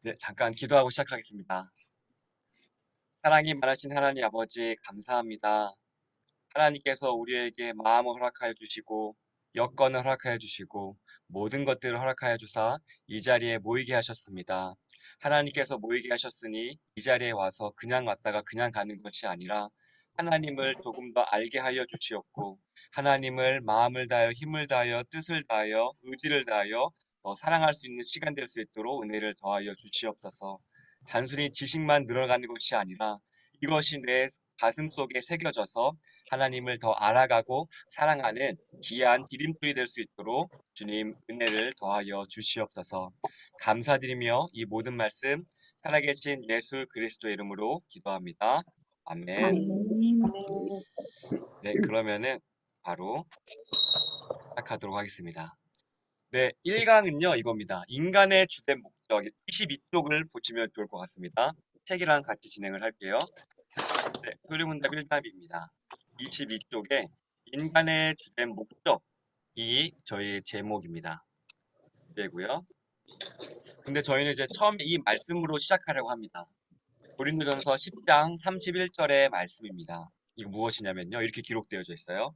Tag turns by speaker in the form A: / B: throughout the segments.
A: 네, 잠깐 기도하고 시작하겠습니다. 사랑이 많으신 하나님 아버지 감사합니다. 하나님께서 우리에게 마음을 허락하여 주시고 여건을 허락하여 주시고 모든 것들을 허락하여 주사 이 자리에 모이게 하셨습니다. 하나님께서 모이게 하셨으니 이 자리에 와서 그냥 왔다가 그냥 가는 것이 아니라 하나님을 조금 더 알게 하여 주시옵고 하나님을 마음을 다하여 힘을 다하여 뜻을 다하여 의지를 다하여 더 사랑할 수 있는 시간 될 수 있도록 은혜를 더하여 주시옵소서. 단순히 지식만 늘어가는 것이 아니라 이것이 내 가슴 속에 새겨져서 하나님을 더 알아가고 사랑하는 귀한 디딤돌이 될 수 있도록 주님 은혜를 더하여 주시옵소서. 감사드리며 이 모든 말씀 살아계신 예수 그리스도의 이름으로 기도합니다. 아멘.
B: 아멘.
A: 네, 그러면은 바로 시작하도록 하겠습니다. 네, 1강은요 이겁니다. 인간의 주된 목적 22쪽을 보시면 좋을 것 같습니다. 책이랑 같이 진행을 할게요. 네, 소리문답 1답입니다. 22쪽에 인간의 주된 목적이 저희 제목입니다. 되고요. 근데 저희는 이제 처음에 이 말씀으로 시작하려고 합니다. 고린도전서 10장 31절의 말씀입니다. 이거 무엇이냐면요. 이렇게 기록되어져 있어요.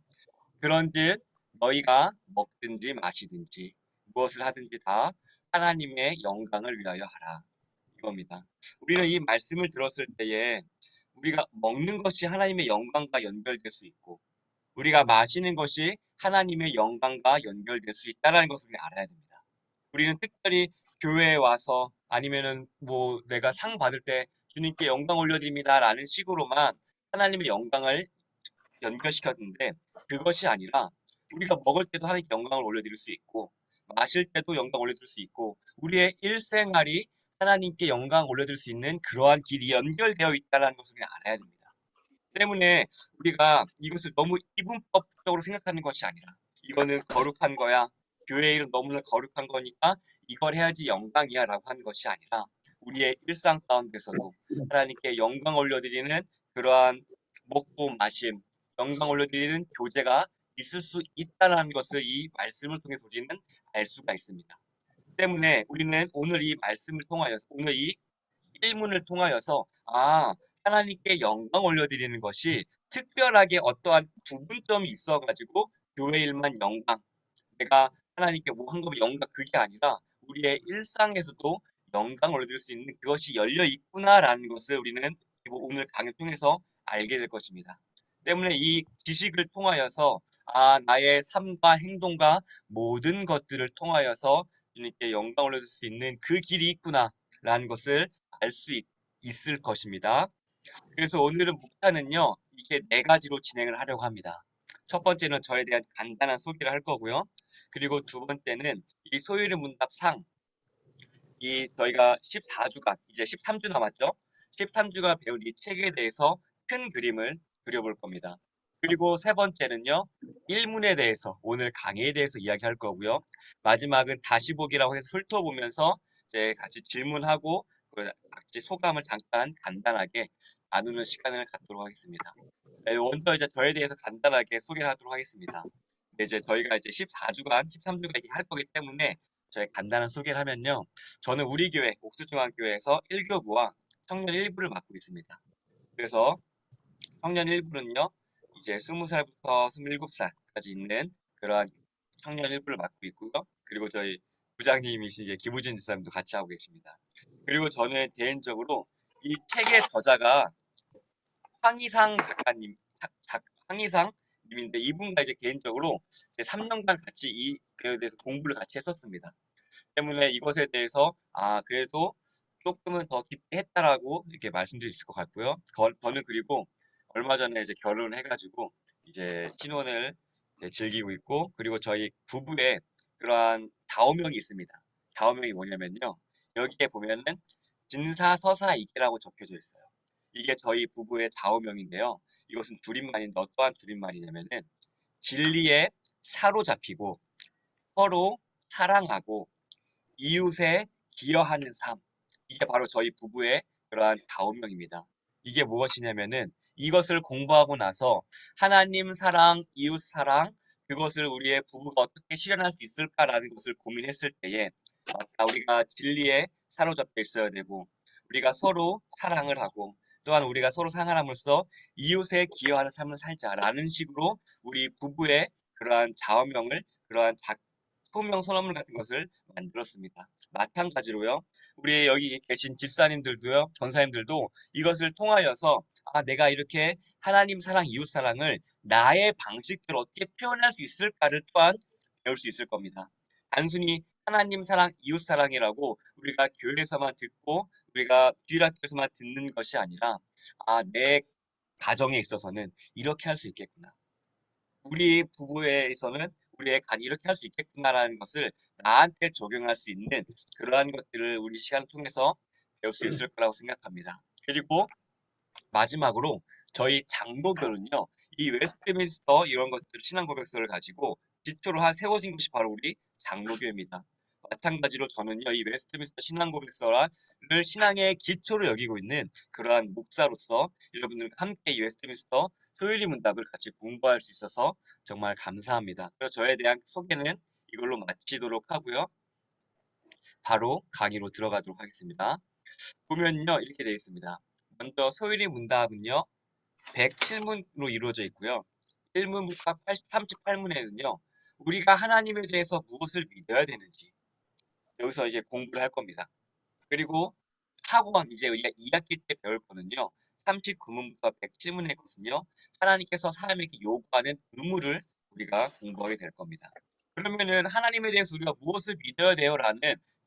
A: 그런즉 너희가 먹든지 마시든지 무엇을 하든지 다 하나님의 영광을 위하여 하라. 이겁니다. 우리는 이 말씀을 들었을 때에 우리가 먹는 것이 하나님의 영광과 연결될 수 있고 우리가 마시는 것이 하나님의 영광과 연결될 수 있다는 것을 알아야 됩니다. 우리는 특별히 교회에 와서 아니면은 뭐 내가 상 받을 때 주님께 영광 올려드립니다라는 식으로만 하나님의 영광을 연결시켰는데 그것이 아니라 우리가 먹을 때도 하나님께 영광을 올려드릴 수 있고 마실 때도 영광 올려드릴 수 있고 우리의 일생활이 하나님께 영광 올려드릴 수 있는 그러한 길이 연결되어 있다는 것을 알아야 됩니다. 때문에 우리가 이것을 너무 이분법적으로 생각하는 것이 아니라 이거는 거룩한 거야. 교회 일은 너무나 거룩한 거니까 이걸 해야지 영광이야 라고 하는 것이 아니라 우리의 일상 가운데서도 하나님께 영광 올려드리는 그러한 먹고 마심, 영광 올려드리는 교제가 있을 수 있다는 것을 이 말씀을 통해서 우리는 알 수가 있습니다. 때문에 우리는 오늘 이 말씀을 통하여서 오늘 이 일문을 통하여서 하나님께 영광 올려드리는 것이 특별하게 어떠한 구분점이 있어가지고 교회 일만 영광 내가 하나님께 뭐 한 거면 영광 그게 아니라 우리의 일상에서도 영광 올려드릴 수 있는 그것이 열려 있구나라는 것을 우리는 오늘 강의 통해서 알게 될 것입니다. 때문에 이 지식을 통하여서 나의 삶과 행동과 모든 것들을 통하여서 주님께 영광 올려드릴 수 있는 그 길이 있구나라는 것을 알 수 있을 것입니다. 그래서 오늘은 목차는요, 이게 네 가지로 진행을 하려고 합니다. 첫 번째는 저에 대한 간단한 소개를 할 거고요. 그리고 두 번째는 이 소요리 문답상, 이 저희가 14주간, 이제 13주 남았죠? 13주간 배운 이 책에 대해서 큰 그림을 그려볼 겁니다. 그리고 세 번째는요, 일문에 대해서, 오늘 강의에 대해서 이야기할 거고요. 마지막은 다시 보기라고 해서 훑어보면서 이제 같이 질문하고 같이 소감을 잠깐 간단하게 나누는 시간을 갖도록 하겠습니다. 네, 먼저 이제 저에 대해서 간단하게 소개를 하도록 하겠습니다. 이제 저희가 이제 14주간, 13주간 할 거기 때문에 저희 간단한 소개를 하면요. 저는 우리 교회, 옥수중앙교회에서 1교부와 청년 1부를 맡고 있습니다. 그래서 청년 1부는요, 이제 20살부터 27살까지 있는 그러한 청년 1부를 맡고 있고요. 그리고 저희 부장님이신 김우진 지사님도 같이 하고 계십니다. 그리고 저는 개인적으로 이 책의 저자가 황희상 작가님, 황희상 님인데 이분과 이제 개인적으로 제 3년간 같이 이 그에 대해서 공부를 같이 했었습니다. 때문에 이것에 대해서 그래도 조금은 더 깊게 했다라고 이렇게 말씀드릴 수 있을 것 같고요. 저는 그리고 얼마 전에 이제 결혼을 해가지고 이제 신혼을 이제 즐기고 있고 그리고 저희 부부에 그러한 좌우명이 있습니다. 좌우명이 뭐냐면요. 여기에 보면은 진사서사이계라고 적혀져 있어요. 이게 저희 부부의 좌우명인데요. 이것은 줄임말인데 어떠한 줄임말이냐면은 진리에 사로잡히고 서로 사랑하고 이웃에 기여하는 삶. 이게 바로 저희 부부의 그러한 좌우명입니다. 이게 무엇이냐면은 이것을 공부하고 나서 하나님 사랑, 이웃 사랑, 그것을 우리의 부부가 어떻게 실현할 수 있을까라는 것을 고민했을 때에 맞다, 우리가 진리에 사로잡혀 있어야 되고 우리가 서로 사랑을 하고 또한 우리가 서로 사랑함으로써 이웃에 기여하는 삶을 살자라는 식으로 우리 부부의 그러한 좌우명을 그러한 소명 선언문 같은 것을 만들었습니다. 마찬가지로요. 우리 여기 계신 집사님들도요. 전사님들도 이것을 통하여서 내가 이렇게 하나님 사랑, 이웃 사랑을 나의 방식대로 어떻게 표현할 수 있을까를 또한 배울 수 있을 겁니다. 단순히 하나님 사랑, 이웃 사랑이라고 우리가 교회에서만 듣고 우리가 주일학교에서만 듣는 것이 아니라 내 가정에 있어서는 이렇게 할 수 있겠구나. 우리 부부에서는 우리의 간이 이렇게 할 수 있겠구나라는 것을 나한테 적용할 수 있는 그러한 것들을 우리 시간을 통해서 배울 수 있을 거라고 생각합니다. 그리고 마지막으로 저희 장로교는요, 이 웨스트민스터 이런 것들 신앙 고백서를 가지고 기초로 세워진 것이 바로 우리 장로교입니다. 마찬가지로 저는요, 이 웨스트민스터 신앙 고백서를 신앙의 기초로 여기고 있는 그러한 목사로서 여러분들과 함께 이 웨스트민스터 소율리 문답을 같이 공부할 수 있어서 정말 감사합니다. 그래서 저에 대한 소개는 이걸로 마치도록 하고요. 바로 강의로 들어가도록 하겠습니다. 보면요, 이렇게 되어 있습니다. 먼저 소율리 문답은요, 107문으로 이루어져 있고요. 1문부터 38문에는요. 우리가 하나님에 대해서 무엇을 믿어야 되는지 여기서 이제 공부를 할 겁니다. 그리고 학원 이제 우리가 2학기 때 배울 거는요. 39문부터 107문의 것은요. 하나님께서 사람에게 요구하는 의무를 우리가 공부하게 될 겁니다. 그러면은 하나님에 대해서 우리가 무엇을 믿어야 돼요? 라는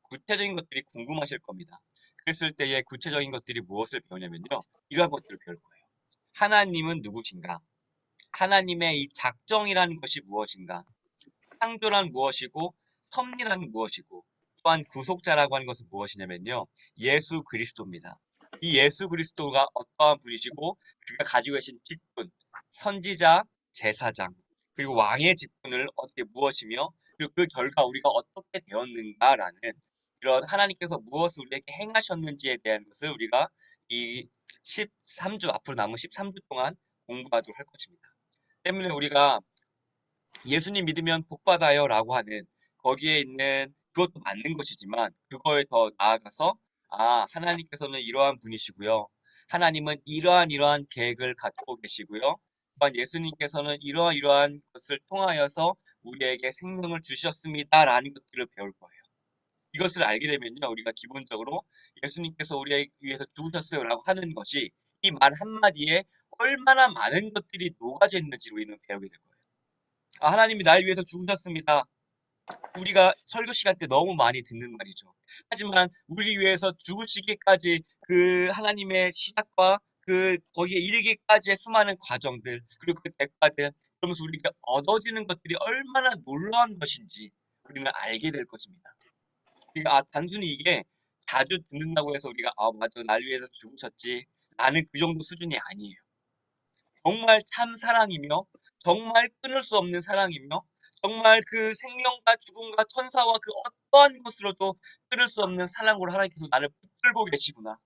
A: 구체적인 것들이 궁금하실 겁니다. 그랬을 때의 구체적인 것들이 무엇을 배우냐면요. 이러한 것들을 배울 거예요. 하나님은 누구신가? 하나님의 이 작정이라는 것이 무엇인가? 창조란 무엇이고 섭리란 무엇이고 또한 구속자라고 하는 것은 무엇이냐면요. 예수 그리스도입니다. 이 예수 그리스도가 어떠한 분이시고 그가 가지고 계신 직분, 선지자, 제사장, 그리고 왕의 직분을 어떻게 무엇이며 그리고 그 결과 우리가 어떻게 되었는가라는 이런 하나님께서 무엇을 우리에게 행하셨는지에 대한 것을 우리가 이 13주 앞으로 남은 13주 동안 공부하도록 할 것입니다. 때문에 우리가 예수님 믿으면 복 받아요 라고 하는 거기에 있는 그것도 맞는 것이지만 그거에 더 나아가서 하나님께서는 이러한 분이시고요. 하나님은 이러한 계획을 갖고 계시고요. 또한 예수님께서는 이러한 것을 통하여서 우리에게 생명을 주셨습니다라는 것들을 배울 거예요. 이것을 알게 되면요. 우리가 기본적으로 예수님께서 우리 위해서 죽으셨어요라고 하는 것이 이 말 한마디에 얼마나 많은 것들이 녹아져 있는지 우리는 배우게 될 거예요. 하나님이 날 위해서 죽으셨습니다. 우리가 설교 시간 때 너무 많이 듣는 말이죠. 하지만 우리 위해서 죽으시기까지 그 하나님의 시작과 거기에 이르기까지의 수많은 과정들 그리고 그 대가들 그러면서 우리가 얻어지는 것들이 얼마나 놀라운 것인지 우리는 알게 될 것입니다. 그러니까 단순히 이게 자주 듣는다고 해서 우리가 맞아 날 위해서 죽으셨지 나는 그 정도 수준이 아니에요. 정말 참 사랑이며 정말 끊을 수 없는 사랑이며 정말 그 생명과 죽음과 천사와 그 어떠한 것으로도 끊을 수 없는 사랑으로 하나님께서 나를 붙들고 계시구나.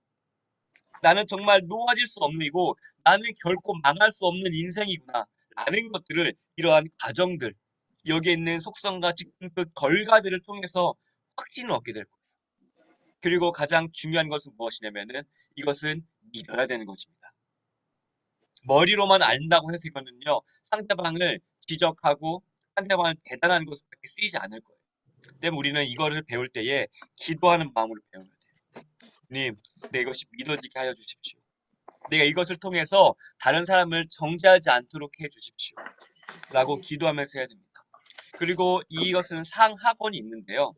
A: 나는 정말 놓아질 수 없는이고 나는 결코 망할 수 없는 인생이구나. 라는 것들을 이러한 과정들, 여기에 있는 속성과 지금 그 결과들을 통해서 확신을 얻게 될 거예요. 그리고 가장 중요한 것은 무엇이냐면은 이것은 믿어야 되는 것입니다. 머리로만 안다고 해서 이거는요, 상대방을 지적하고 상대방을 대단한 것으로밖에 쓰이지 않을 거예요. 때문에 우리는 이거를 배울 때에 기도하는 마음으로 배워야 돼요. 주님, 내 이것이 믿어지게 하여 주십시오. 내가 이것을 통해서 다른 사람을 정죄하지 않도록 해 주십시오. 라고 기도하면서 해야 됩니다. 그리고 이것은 상하권이 있는데요.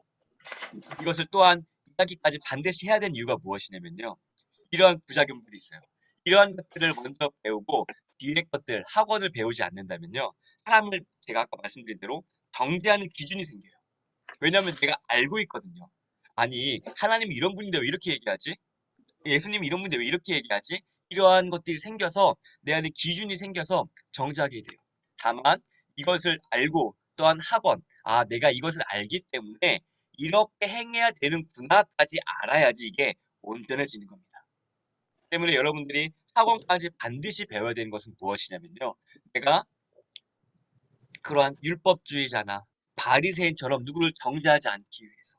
A: 이것을 또한 2학기까지 반드시 해야 되는 이유가 무엇이냐면요. 이러한 부작용들이 있어요. 이러한 것들을 먼저 배우고 뒤에 것들, 학원을 배우지 않는다면요. 사람을 제가 아까 말씀드린 대로 정죄하는 기준이 생겨요. 왜냐하면 내가 알고 있거든요. 아니, 하나님이 이런 분인데 왜 이렇게 얘기하지? 예수님이 이런 분인데 왜 이렇게 얘기하지? 이러한 것들이 생겨서 내 안에 기준이 생겨서 정죄하게 돼요. 다만 이것을 알고 또한 학원, 내가 이것을 알기 때문에 이렇게 행해야 되는구나까지 알아야지 이게 온전해지는 겁니다. 때문에 여러분들이 학원까지 반드시 배워야 되는 것은 무엇이냐면요. 내가 그러한 율법주의자나 바리새인처럼 누구를 정죄하지 않기 위해서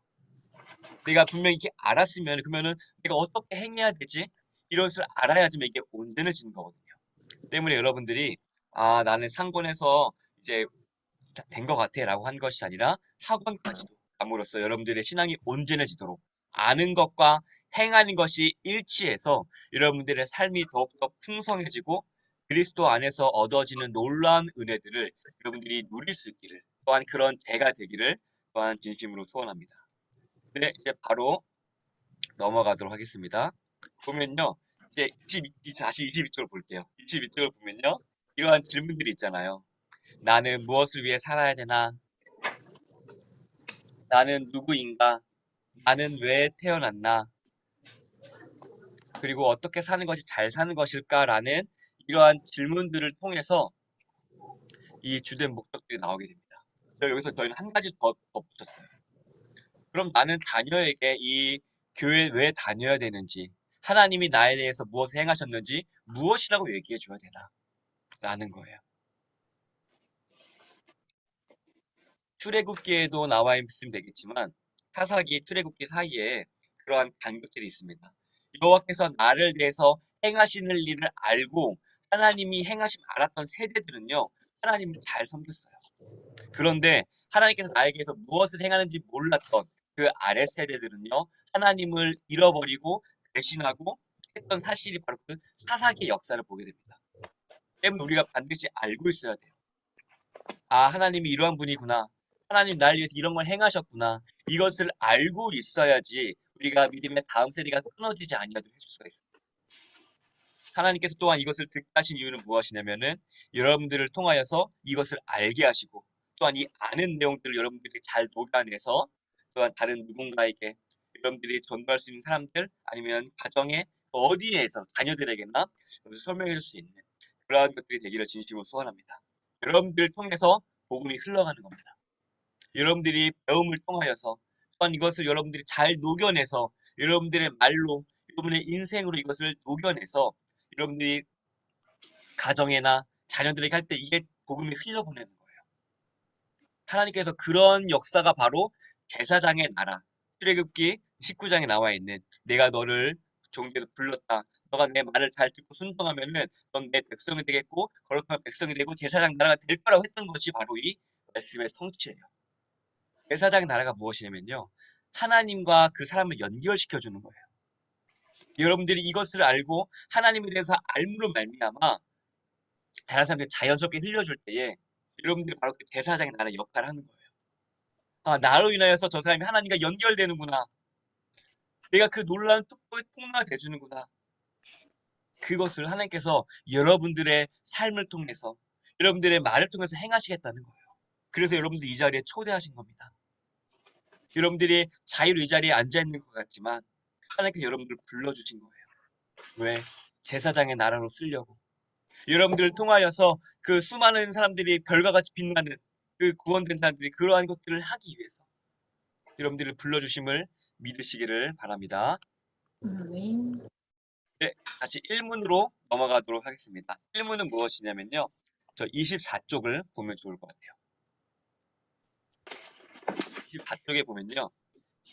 A: 내가 분명히 이렇게 알았으면 그러면은 내가 어떻게 행해야 되지? 이런 것을 알아야지만 이게 온전해지는 거거든요. 때문에 여러분들이 아 나는 상권에서 이제 된 것 같아라고 한 것이 아니라 학원까지도 감으로써 여러분들의 신앙이 온전해지도록 아는 것과 행하는 것이 일치해서 여러분들의 삶이 더욱더 풍성해지고 그리스도 안에서 얻어지는 놀라운 은혜들을 여러분들이 누릴 수 있기를 또한 그런 제가 되기를 또한 진심으로 소원합니다. 네, 이제 바로 넘어가도록 하겠습니다. 보면요. 이제 다시 22쪽을 볼게요. 22쪽을 보면요. 이러한 질문들이 있잖아요. 나는 무엇을 위해 살아야 되나? 나는 누구인가? 나는 왜 태어났나? 그리고 어떻게 사는 것이 잘 사는 것일까라는 이러한 질문들을 통해서 이 주된 목적들이 나오게 됩니다. 여기서 저희는 한 가지 더 덧붙였어요. 그럼 나는 자녀에게 이 교회 왜 다녀야 되는지, 하나님이 나에 대해서 무엇을 행하셨는지 무엇이라고 얘기해 줘야 되나? 라는 거예요. 출애굽기에도 나와 있으면 되겠지만 사사기, 출애굽기 사이에 그러한 간격들이 있습니다. 여호와께서 나를 대해서 행하시는 일을 알고 하나님이 행하심 알았던 세대들은요, 하나님을 잘 섬겼어요. 그런데 하나님께서 나에게서 무엇을 행하는지 몰랐던 그 아랫 세대들은요, 하나님을 잃어버리고 배신하고 했던 사실이 바로 그 사사기의 역사를 보게 됩니다. 때문에 우리가 반드시 알고 있어야 돼요. 아, 하나님이 이러한 분이구나. 하나님 나를 위해서 이런 걸 행하셨구나. 이것을 알고 있어야지 우리가 믿음의 다음 세대가 끊어지지 아니하도록 해줄 수가 있어요. 하나님께서 또한 이것을 듣게 하신 이유는 무엇이냐면은 여러분들을 통하여서 이것을 알게 하시고 또한 이 아는 내용들을 여러분들이 잘 녹여내서 또한 다른 누군가에게 여러분들이 전도할 수 있는 사람들 아니면 가정의 어디에서 자녀들에게나 설명해 줄 수 있는 그러한 것들이 되기를 진심으로 소원합니다. 여러분들을 통해서 복음이 흘러가는 겁니다. 여러분들이 배움을 통하여서 또한 이것을 여러분들이 잘 녹여내서 여러분들의 말로 여러분의 인생으로 이것을 녹여내서 여러분들이 가정이나 자녀들에게 할 때 이게 복음이 흘려보내는 거예요. 하나님께서 그런 역사가 바로 제사장의 나라, 출애굽기 19장에 나와 있는 내가 너를 종교에서 불렀다. 너가 내 말을 잘 듣고 순종하면은 넌 내 백성이 되겠고 거룩한 백성이 되고 제사장 나라가 될 거라고 했던 것이 바로 이 말씀의 성취예요. 제사장의 나라가 무엇이냐면요. 하나님과 그 사람을 연결시켜 주는 거예요. 여러분들이 이것을 알고 하나님에 대해서 알므로 말미암아 다른 사람들이 자연스럽게 흘려줄 때에 여러분들이 바로 그 제사장의 나라의 역할을 하는 거예요. 아, 나로 인하여서 저 사람이 하나님과 연결되는구나. 내가 그 놀라운 축복의 통로가 돼주는구나. 그것을 하나님께서 여러분들의 삶을 통해서 여러분들의 말을 통해서 행하시겠다는 거예요. 그래서 여러분들 이 자리에 초대하신 겁니다. 여러분들이 자유로 이 자리에 앉아있는 것 같지만 하나님께서 여러분들을 불러주신 거예요. 왜? 제사장의 나라로 쓰려고. 여러분들을 통하여서 그 수많은 사람들이 별과 같이 빛나는 그 구원된 사람들이 그러한 것들을 하기 위해서 여러분들을 불러주심을 믿으시기를 바랍니다. 네, 다시 1문으로 넘어가도록 하겠습니다. 1문은 무엇이냐면요. 저 24쪽을 보면 좋을 것 같아요. 24쪽에 보면요.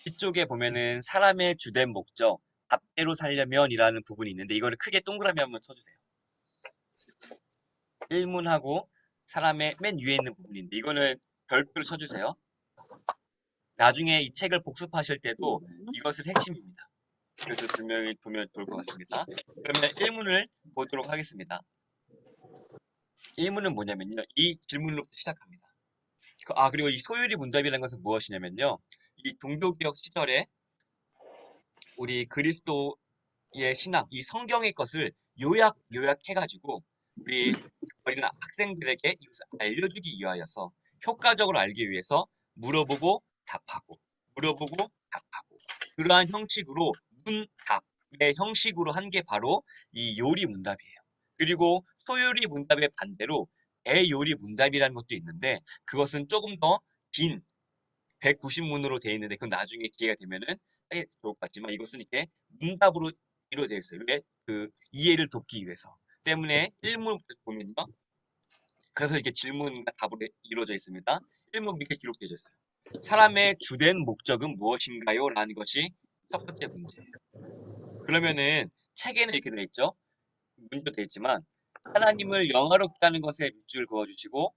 A: 이쪽에 보면은 사람의 주된 목적, 답대로 살려면이라는 부분이 있는데 이거를 크게 동그라미 한번 쳐주세요. 1문하고 사람의 맨 위에 있는 부분인데 이거는 별표를 쳐주세요. 나중에 이 책을 복습하실 때도 이것을 핵심입니다. 그래서 분명히 보면 좋을 것 같습니다. 그러면 1문을 보도록 하겠습니다. 1문은 뭐냐면요. 이 질문으로부터 시작합니다. 그리고 이 소유리 문답이라는 것은 무엇이냐면요. 이 종교개혁 시절에 우리 그리스도의 신앙, 이 성경의 것을 요약해가지고 우리 어린 학생들에게 이것을 알려주기 위하여서 효과적으로 알기 위해서 물어보고 답하고 물어보고 답하고 그러한 형식으로 문답의 형식으로 한 게 바로 이 요리 문답이에요. 그리고 소요리 문답의 반대로 대요리 문답이라는 것도 있는데 그것은 조금 더 긴 190문으로 되어 있는데 그건 나중에 기회가 되면은 하게 좋을 것 같지만 이것은 이렇게 문답으로 이루어져 있어요. 왜? 그 이해를 돕기 위해서. 때문에 1문부터 보면요. 그래서 이게 질문과 답으로 이루어져 있습니다. 1문 밑에 기록되어 있어요. 사람의 주된 목적은 무엇인가요? 라는 것이 첫 번째 문제예요. 그러면은 책에는 이렇게 되어 있죠. 문제도 되어 있지만 하나님을 영화롭게 하는 것에 밑줄을 그어주시고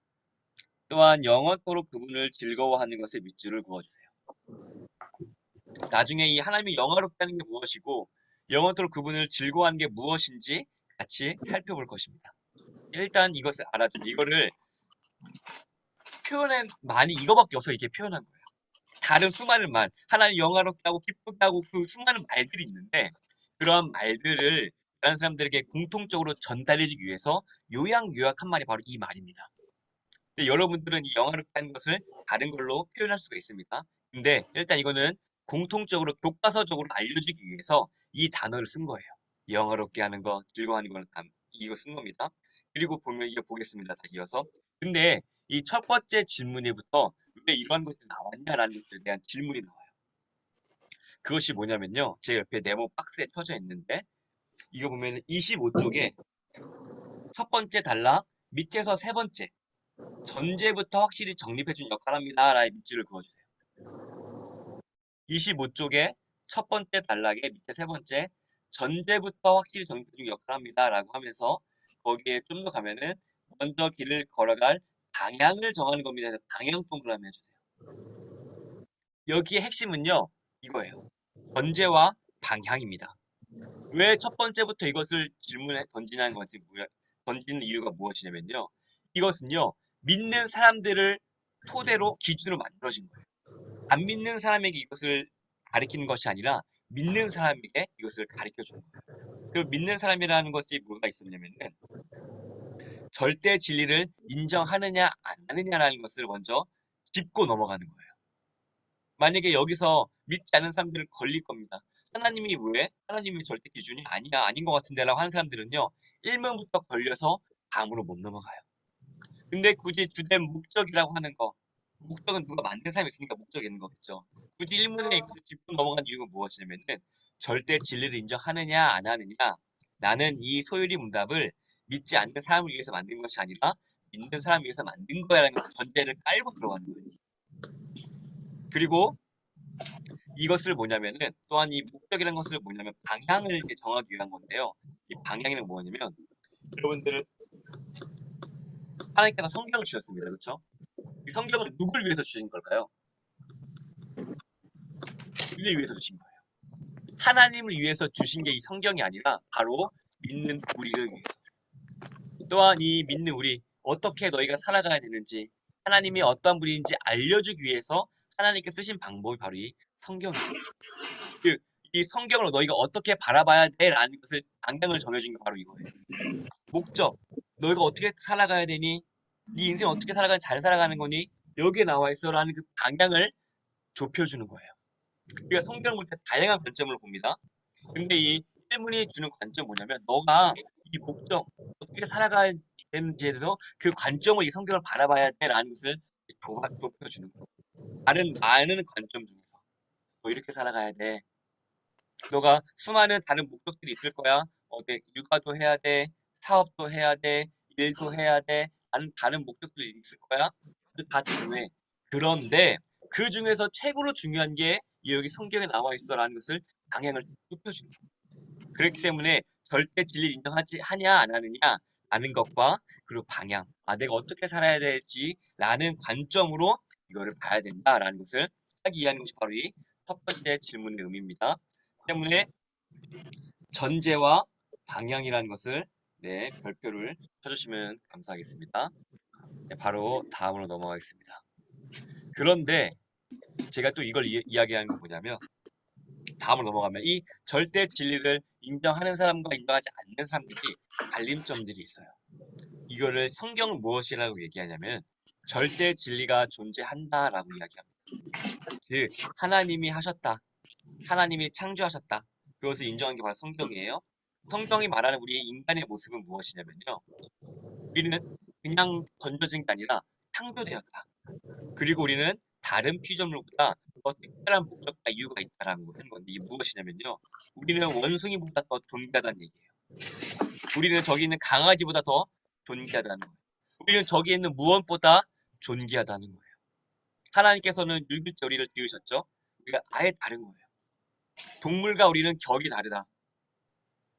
A: 또한 영원토록 그분을 즐거워하는 것에 밑줄을 그어주세요. 나중에 이 하나님이 영화롭게 하는 게 무엇이고 영원토록 그분을 즐거워하는 게 무엇인지 같이 살펴볼 것입니다. 일단 이것을 알아주세요. 이거를 표현은 많이 이거밖에 없어 이게 표현한 거예요. 다른 수많은 말, 하나님 영화롭게 하고 기쁘게 하고 그 수많은 말들이 있는데 그런 말들을 다른 사람들에게 공통적으로 전달해주기 위해서 요약한 말이 바로 이 말입니다. 근데 여러분들은 이 영화롭게 하는 것을 다른 걸로 표현할 수가 있습니다. 근데 일단 이거는 공통적으로 교과서적으로 알려주기 위해서 이 단어를 쓴 거예요. 영화롭게 하는 거, 즐거워하는 걸 이거 쓴 겁니다. 그리고 보면 이거 보겠습니다. 다시 이어서. 근데 이 첫 번째 질문에부터 왜 이런 것들이 나왔냐라는 것에 대한 질문이 나와요. 그것이 뭐냐면요. 제 옆에 네모 박스에 쳐져 있는데 이거 보면 25쪽에 첫 번째 단락 밑에서 세 번째 전제부터 확실히 정립해준 역할합니다. 라의 밑줄을 그어주세요. 25쪽에 첫 번째 단락에 밑에 세 번째 전제부터 확실히 정립해준 역할합니다. 라고 하면서 거기에 좀 더 가면은 먼저 길을 걸어갈 방향을 정하는 겁니다. 그래서 방향 동그라미 해주세요. 여기에 핵심은요. 이거예요. 전제와 방향입니다. 왜 첫 번째부터 이것을 질문에 던지는 건지 던지는 이유가 무엇이냐면요. 이것은요. 믿는 사람들을 토대로 기준으로 만들어진 거예요. 안 믿는 사람에게 이것을 가리키는 것이 아니라 믿는 사람에게 이것을 가르쳐 주는 거예요. 그 믿는 사람이라는 것이 뭐가 있었냐면은 절대 진리를 인정하느냐 안 하느냐라는 것을 먼저 짚고 넘어가는 거예요. 만약에 여기서 믿지 않는 사람들은 걸릴 겁니다. 하나님이 왜? 하나님이 절대 기준이 아니야, 아닌 것 같은데라고 하는 사람들은요. 1문부터 걸려서 다음으로 못 넘어가요. 근데 굳이 주된 목적이라고 하는 거, 목적은 누가 만든 사람이 있으니까 목적이 있는 거겠죠. 굳이 1문에 이것을 짚고 넘어간 이유가 무엇이냐면은 절대 진리를 인정하느냐 안 하느냐 나는 이 소율이 문답을 믿지 않는 사람을 위해서 만든 것이 아니라 믿는 사람을 위해서 만든 거야라는 전제를 깔고 들어가는 거예요. 그리고 이것을 뭐냐면은 또한 이 목적이라는 것을 뭐냐면 방향을 이제 정하기 위한 건데요. 이 방향이란 뭐냐면 여러분들은 하나님께서 성경을 주셨습니다. 그렇죠? 이 성경을 누굴 위해서 주신 걸까요? 우리를 위해서 주신 거예요. 하나님을 위해서 주신 게 이 성경이 아니라 바로 믿는 우리를 위해서. 또한 이 믿는 우리 어떻게 너희가 살아가야 되는지 하나님이 어떤 분인지 알려주기 위해서 하나님께 쓰신 방법이 바로 이 성경이에요. 이 성경을 너희가 어떻게 바라봐야 돼라는 것을 방향을 정해준 게 바로 이거예요. 목적. 너희가 어떻게 살아가야 되니? 네 인생 어떻게 살아가면 잘 살아가는 거니? 여기에 나와 있어라는 그 방향을 좁혀주는 거예요. 우리가 성경을 볼 때 다양한 관점을 봅니다. 근데 이 1문이 주는 관점 뭐냐면 너가 이 목적 어떻게 살아가야 되는지에 대해서 그 관점을 이 성경을 바라봐야 돼라는 것을 좁혀주는 거예요. 다른 많은 관점 중에서 너 이렇게 살아가야 돼. 너가 수많은 다른 목적들이 있을 거야. 내 육아도 해야 돼, 사업도 해야 돼, 일도 해야 돼. 다른 목적들이 있을 거야. 다 중요해. 그런데 그 중에서 최고로 중요한 게 여기 성경에 나와 있어라는 것을 방향을 좁혀주는 거야. 그렇기 때문에 절대 진리를 인정하지 하냐 안 하느냐 아는 것과 그리고 방향. 내가 어떻게 살아야 되지라는 관점으로 이거를 봐야 된다라는 것을 딱 이해하는 것이 바로 이 첫 번째 질문의 의미입니다. 때문에 전제와 방향이라는 것을 별표를 쳐주시면 감사하겠습니다. 바로 다음으로 넘어가겠습니다. 그런데 제가 또 이걸 이야기하는 건 뭐냐면 다음으로 넘어가면 이 절대 진리를 인정하는 사람과 인정하지 않는 사람들이 갈림점들이 있어요. 이거를 성경은 무엇이라고 얘기하냐면 절대 진리가 존재한다라고 이야기합니다. 즉 하나님이 하셨다. 하나님이 창조하셨다. 그것을 인정한 게 바로 성경이에요. 성경이 말하는 우리의 인간의 모습은 무엇이냐면요. 우리는 그냥 던져진 게 아니라 창조되었다. 그리고 우리는 다른 피조물보다 더 특별한 목적과 이유가 있다라는 걸 한 건데 이게 무엇이냐면요. 우리는 원숭이보다 더 존귀하다는 얘기예요. 우리는 저기 있는 강아지보다 더 존귀하다는 거예요. 우리는 저기 있는 무엇보다 존귀하다는 거예요. 하나님께서는 6일째 우리를 지으셨죠. 우리가 아예 다른 거예요. 동물과 우리는 격이 다르다.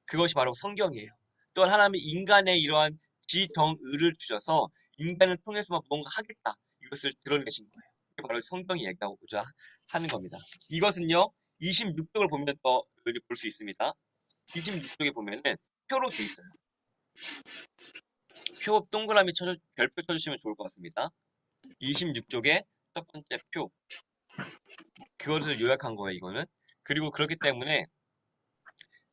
A: 그것이 바로 성경이에요. 또한 하나님이 인간의 이러한 지정의를 주셔서 인간을 통해서만 뭔가 하겠다. 이것을 드러내신 거예요. 그게 바로 성경이 얘기하고자 하는 겁니다. 이것은요. 26쪽을 보면 더 볼 수 있습니다. 26쪽에 보면은 표로 돼 있어요. 표 동그라미 별표 쳐주시면 좋을 것 같습니다. 26쪽에 첫 번째 표. 그것을 요약한 거예요, 이거는. 그리고 그렇기 때문에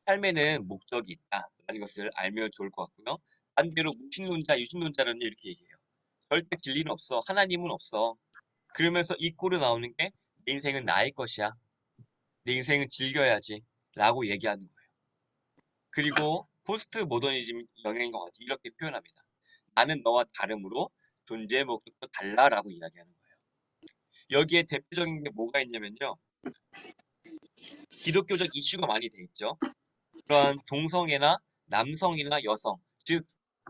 A: 삶에는 목적이 있다라는 것을 알면 좋을 것 같고요. 반대로 무신론자, 유신론자는 이렇게 얘기해요. 절대 진리는 없어. 하나님은 없어. 그러면서 이 꼴로 나오는 게 내 인생은 나의 것이야. 내 인생은 즐겨야지. 라고 얘기하는 거예요. 그리고 포스트 모더니즘 영향인 것 같이 이렇게 표현합니다. 나는 너와 다름으로 존재의 목적도 달라라고 이야기하는 거예요. 여기에 대표적인 게 뭐가 있냐면요. 기독교적 이슈가 많이 돼 있죠. 그러한 동성애나 남성이나 여성, 즉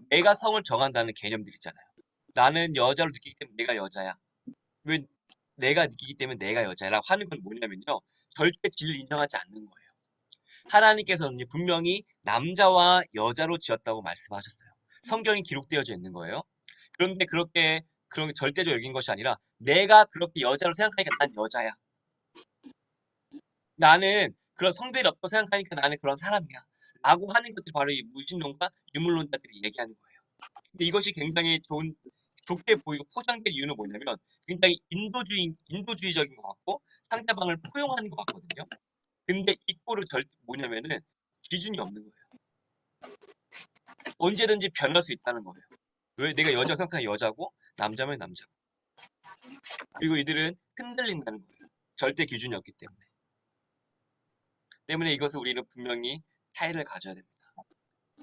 A: 내가 성을 정한다는 개념들 있잖아요. 나는 여자로 느끼기 때문에 내가 여자야. 왜 내가 느끼기 때문에 내가 여자라고 하는 건 뭐냐면요. 절대 진리를 인정하지 않는 거예요. 하나님께서는 분명히 남자와 여자로 지었다고 말씀하셨어요. 성경이 기록되어져 있는 거예요. 그런데 그런 절대적으로 여긴 것이 아니라 내가 그렇게 여자로 생각하니까 난 여자야. 나는 그런 성별이 없다고 생각하니까 나는 그런 사람이야. 라고 하는 것들이 바로 이 무신론과 유물론자들이 얘기하는 거예요. 근데 이것이 굉장히 좋게 보이고 포장된 이유는 뭐냐면 굉장히 인도주의적인 것 같고 상대방을 포용하는 것 같거든요. 근데 이 꼴은 뭐냐면은 기준이 없는 거예요. 언제든지 변할 수 있다는 거예요. 왜 내가 여자고 생각하면 여자고 남자면 남자고. 그리고 이들은 흔들린다는 거예요. 절대 기준이 없기 때문에 이것을 우리는 분명히 차이를 가져야 됩니다.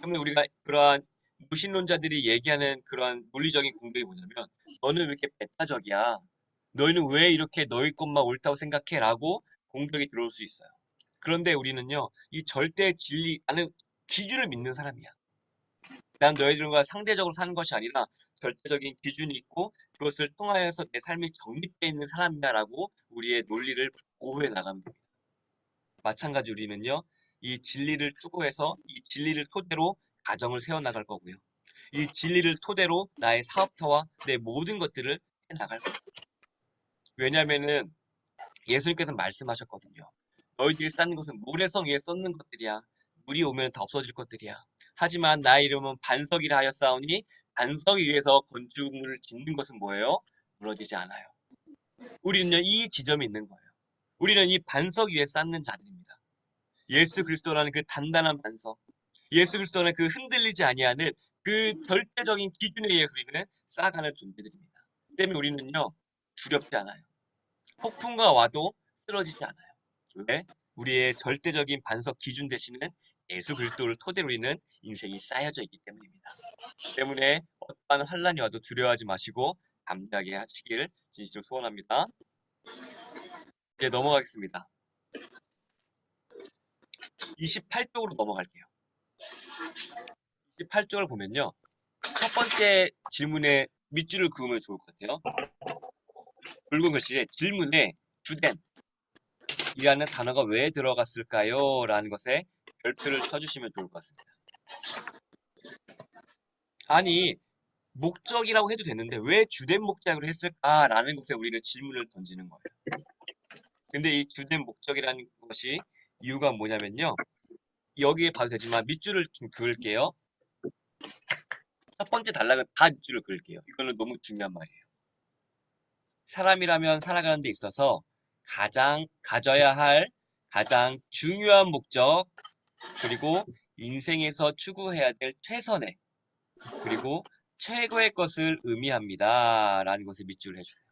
A: 때문에 우리가 그러한 무신론자들이 얘기하는 그러한 논리적인 공격이 뭐냐면 너는 왜 이렇게 배타적이야? 너희는 왜 이렇게 너희 것만 옳다고 생각해? 라고 공격이 들어올 수 있어요. 그런데 우리는요. 이 절대 진리, 나는 기준을 믿는 사람이야. 난 너희들과 상대적으로 사는 것이 아니라 절대적인 기준이 있고 그것을 통하여서 내 삶이 정립되어 있는 사람이야 라고 우리의 논리를 보호해 나가면 됩니다. 마찬가지 우리는요. 이 진리를 추구해서 이 진리를 토대로 가정을 세워나갈 거고요. 이 진리를 토대로 나의 사업터와 내 모든 것들을 해나갈 거예요. 왜냐하면은 예수님께서 말씀하셨거든요. 너희들이 쌓는 것은 모래성 위에 쏟는 것들이야. 물이 오면 다 없어질 것들이야. 하지만 나의 이름은 반석 이라 하였사오니 반석 위에서 건축물을 짓는 것은 뭐예요? 무너지지 않아요. 우리는요 이 지점이 있는 거예요. 우리는 이 반석 위에 쌓는 자들입니다. 예수 그리스도라는 그 단단한 반석, 예수 그리스도는 그 흔들리지 아니하는 그 절대적인 기준에 의해서 우리는 쌓아가는 존재들입니다. 때문에 우리는요 두렵지 않아요. 폭풍과 와도 쓰러지지 않아요. 왜? 우리의 절대적인 반석 기준 되시는 예수 그리스도를 토대로 우리는 인생이 쌓여져 있기 때문입니다. 때문에 어떠한 환란이 와도 두려워하지 마시고 담대하게 하시길 진심으로 소원합니다. 이제 넘어가겠습니다. 28쪽으로 넘어갈게요. 28쪽을 보면요. 첫 번째 질문에 밑줄을 그으면 좋을 것 같아요. 붉은 글씨에 질문에 주된 이라는 단어가 왜 들어갔을까요? 라는 것에 별표를 쳐주시면 좋을 것 같습니다. 아니 목적이라고 해도 되는데 왜 주된 목적으로 했을까라는 것에 우리는 질문을 던지는 거예요. 근데 이 주된 목적이라는 것이 이유가 뭐냐면요. 여기에 봐도 되지만 밑줄을 좀 그을게요. 첫 번째 단락은 다 밑줄을 그을게요. 이거는 너무 중요한 말이에요. 사람이라면 살아가는 데 있어서 가져야 할 가장 중요한 목적, 그리고 인생에서 추구해야 될 최선의, 그리고 최고의 것을 의미합니다. 라는 것을 밑줄을 해주세요.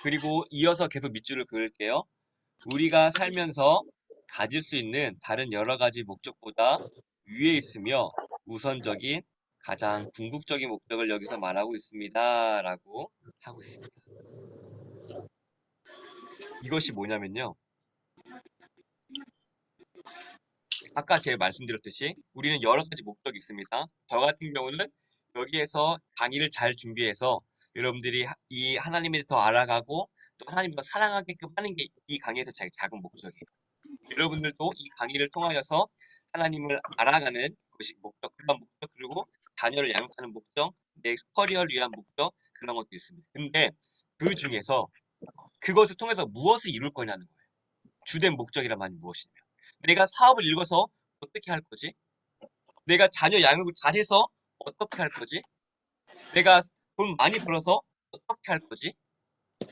A: 그리고 이어서 계속 밑줄을 그을게요. 우리가 살면서 가질 수 있는 다른 여러 가지 목적보다 위에 있으며 우선적인 가장 궁극적인 목적을 여기서 말하고 있습니다. 라고 하고 있습니다. 이것이 뭐냐면요. 아까 제가 말씀드렸듯이 우리는 여러 가지 목적이 있습니다. 저 같은 경우는 여기에서 강의를 잘 준비해서 여러분들이 이 하나님에 대해서 더 알아가고 또 하나님을 더 사랑하게끔 하는 게 이 강의에서 제일 작은 목적이에요. 여러분들도 이 강의를 통하여서 하나님을 알아가는 것이 목적, 그런 목적, 그리고 자녀를 양육하는 목적, 내 커리어를 위한 목적, 그런 것도 있습니다. 근데 그 중에서 그것을 통해서 무엇을 이룰 거냐는 거예요. 주된 목적이란 말이 무엇이냐. 내가 사업을 읽어서 어떻게 할 거지? 내가 자녀 양육을 잘해서 어떻게 할 거지? 내가 돈 많이 벌어서 어떻게 할 거지?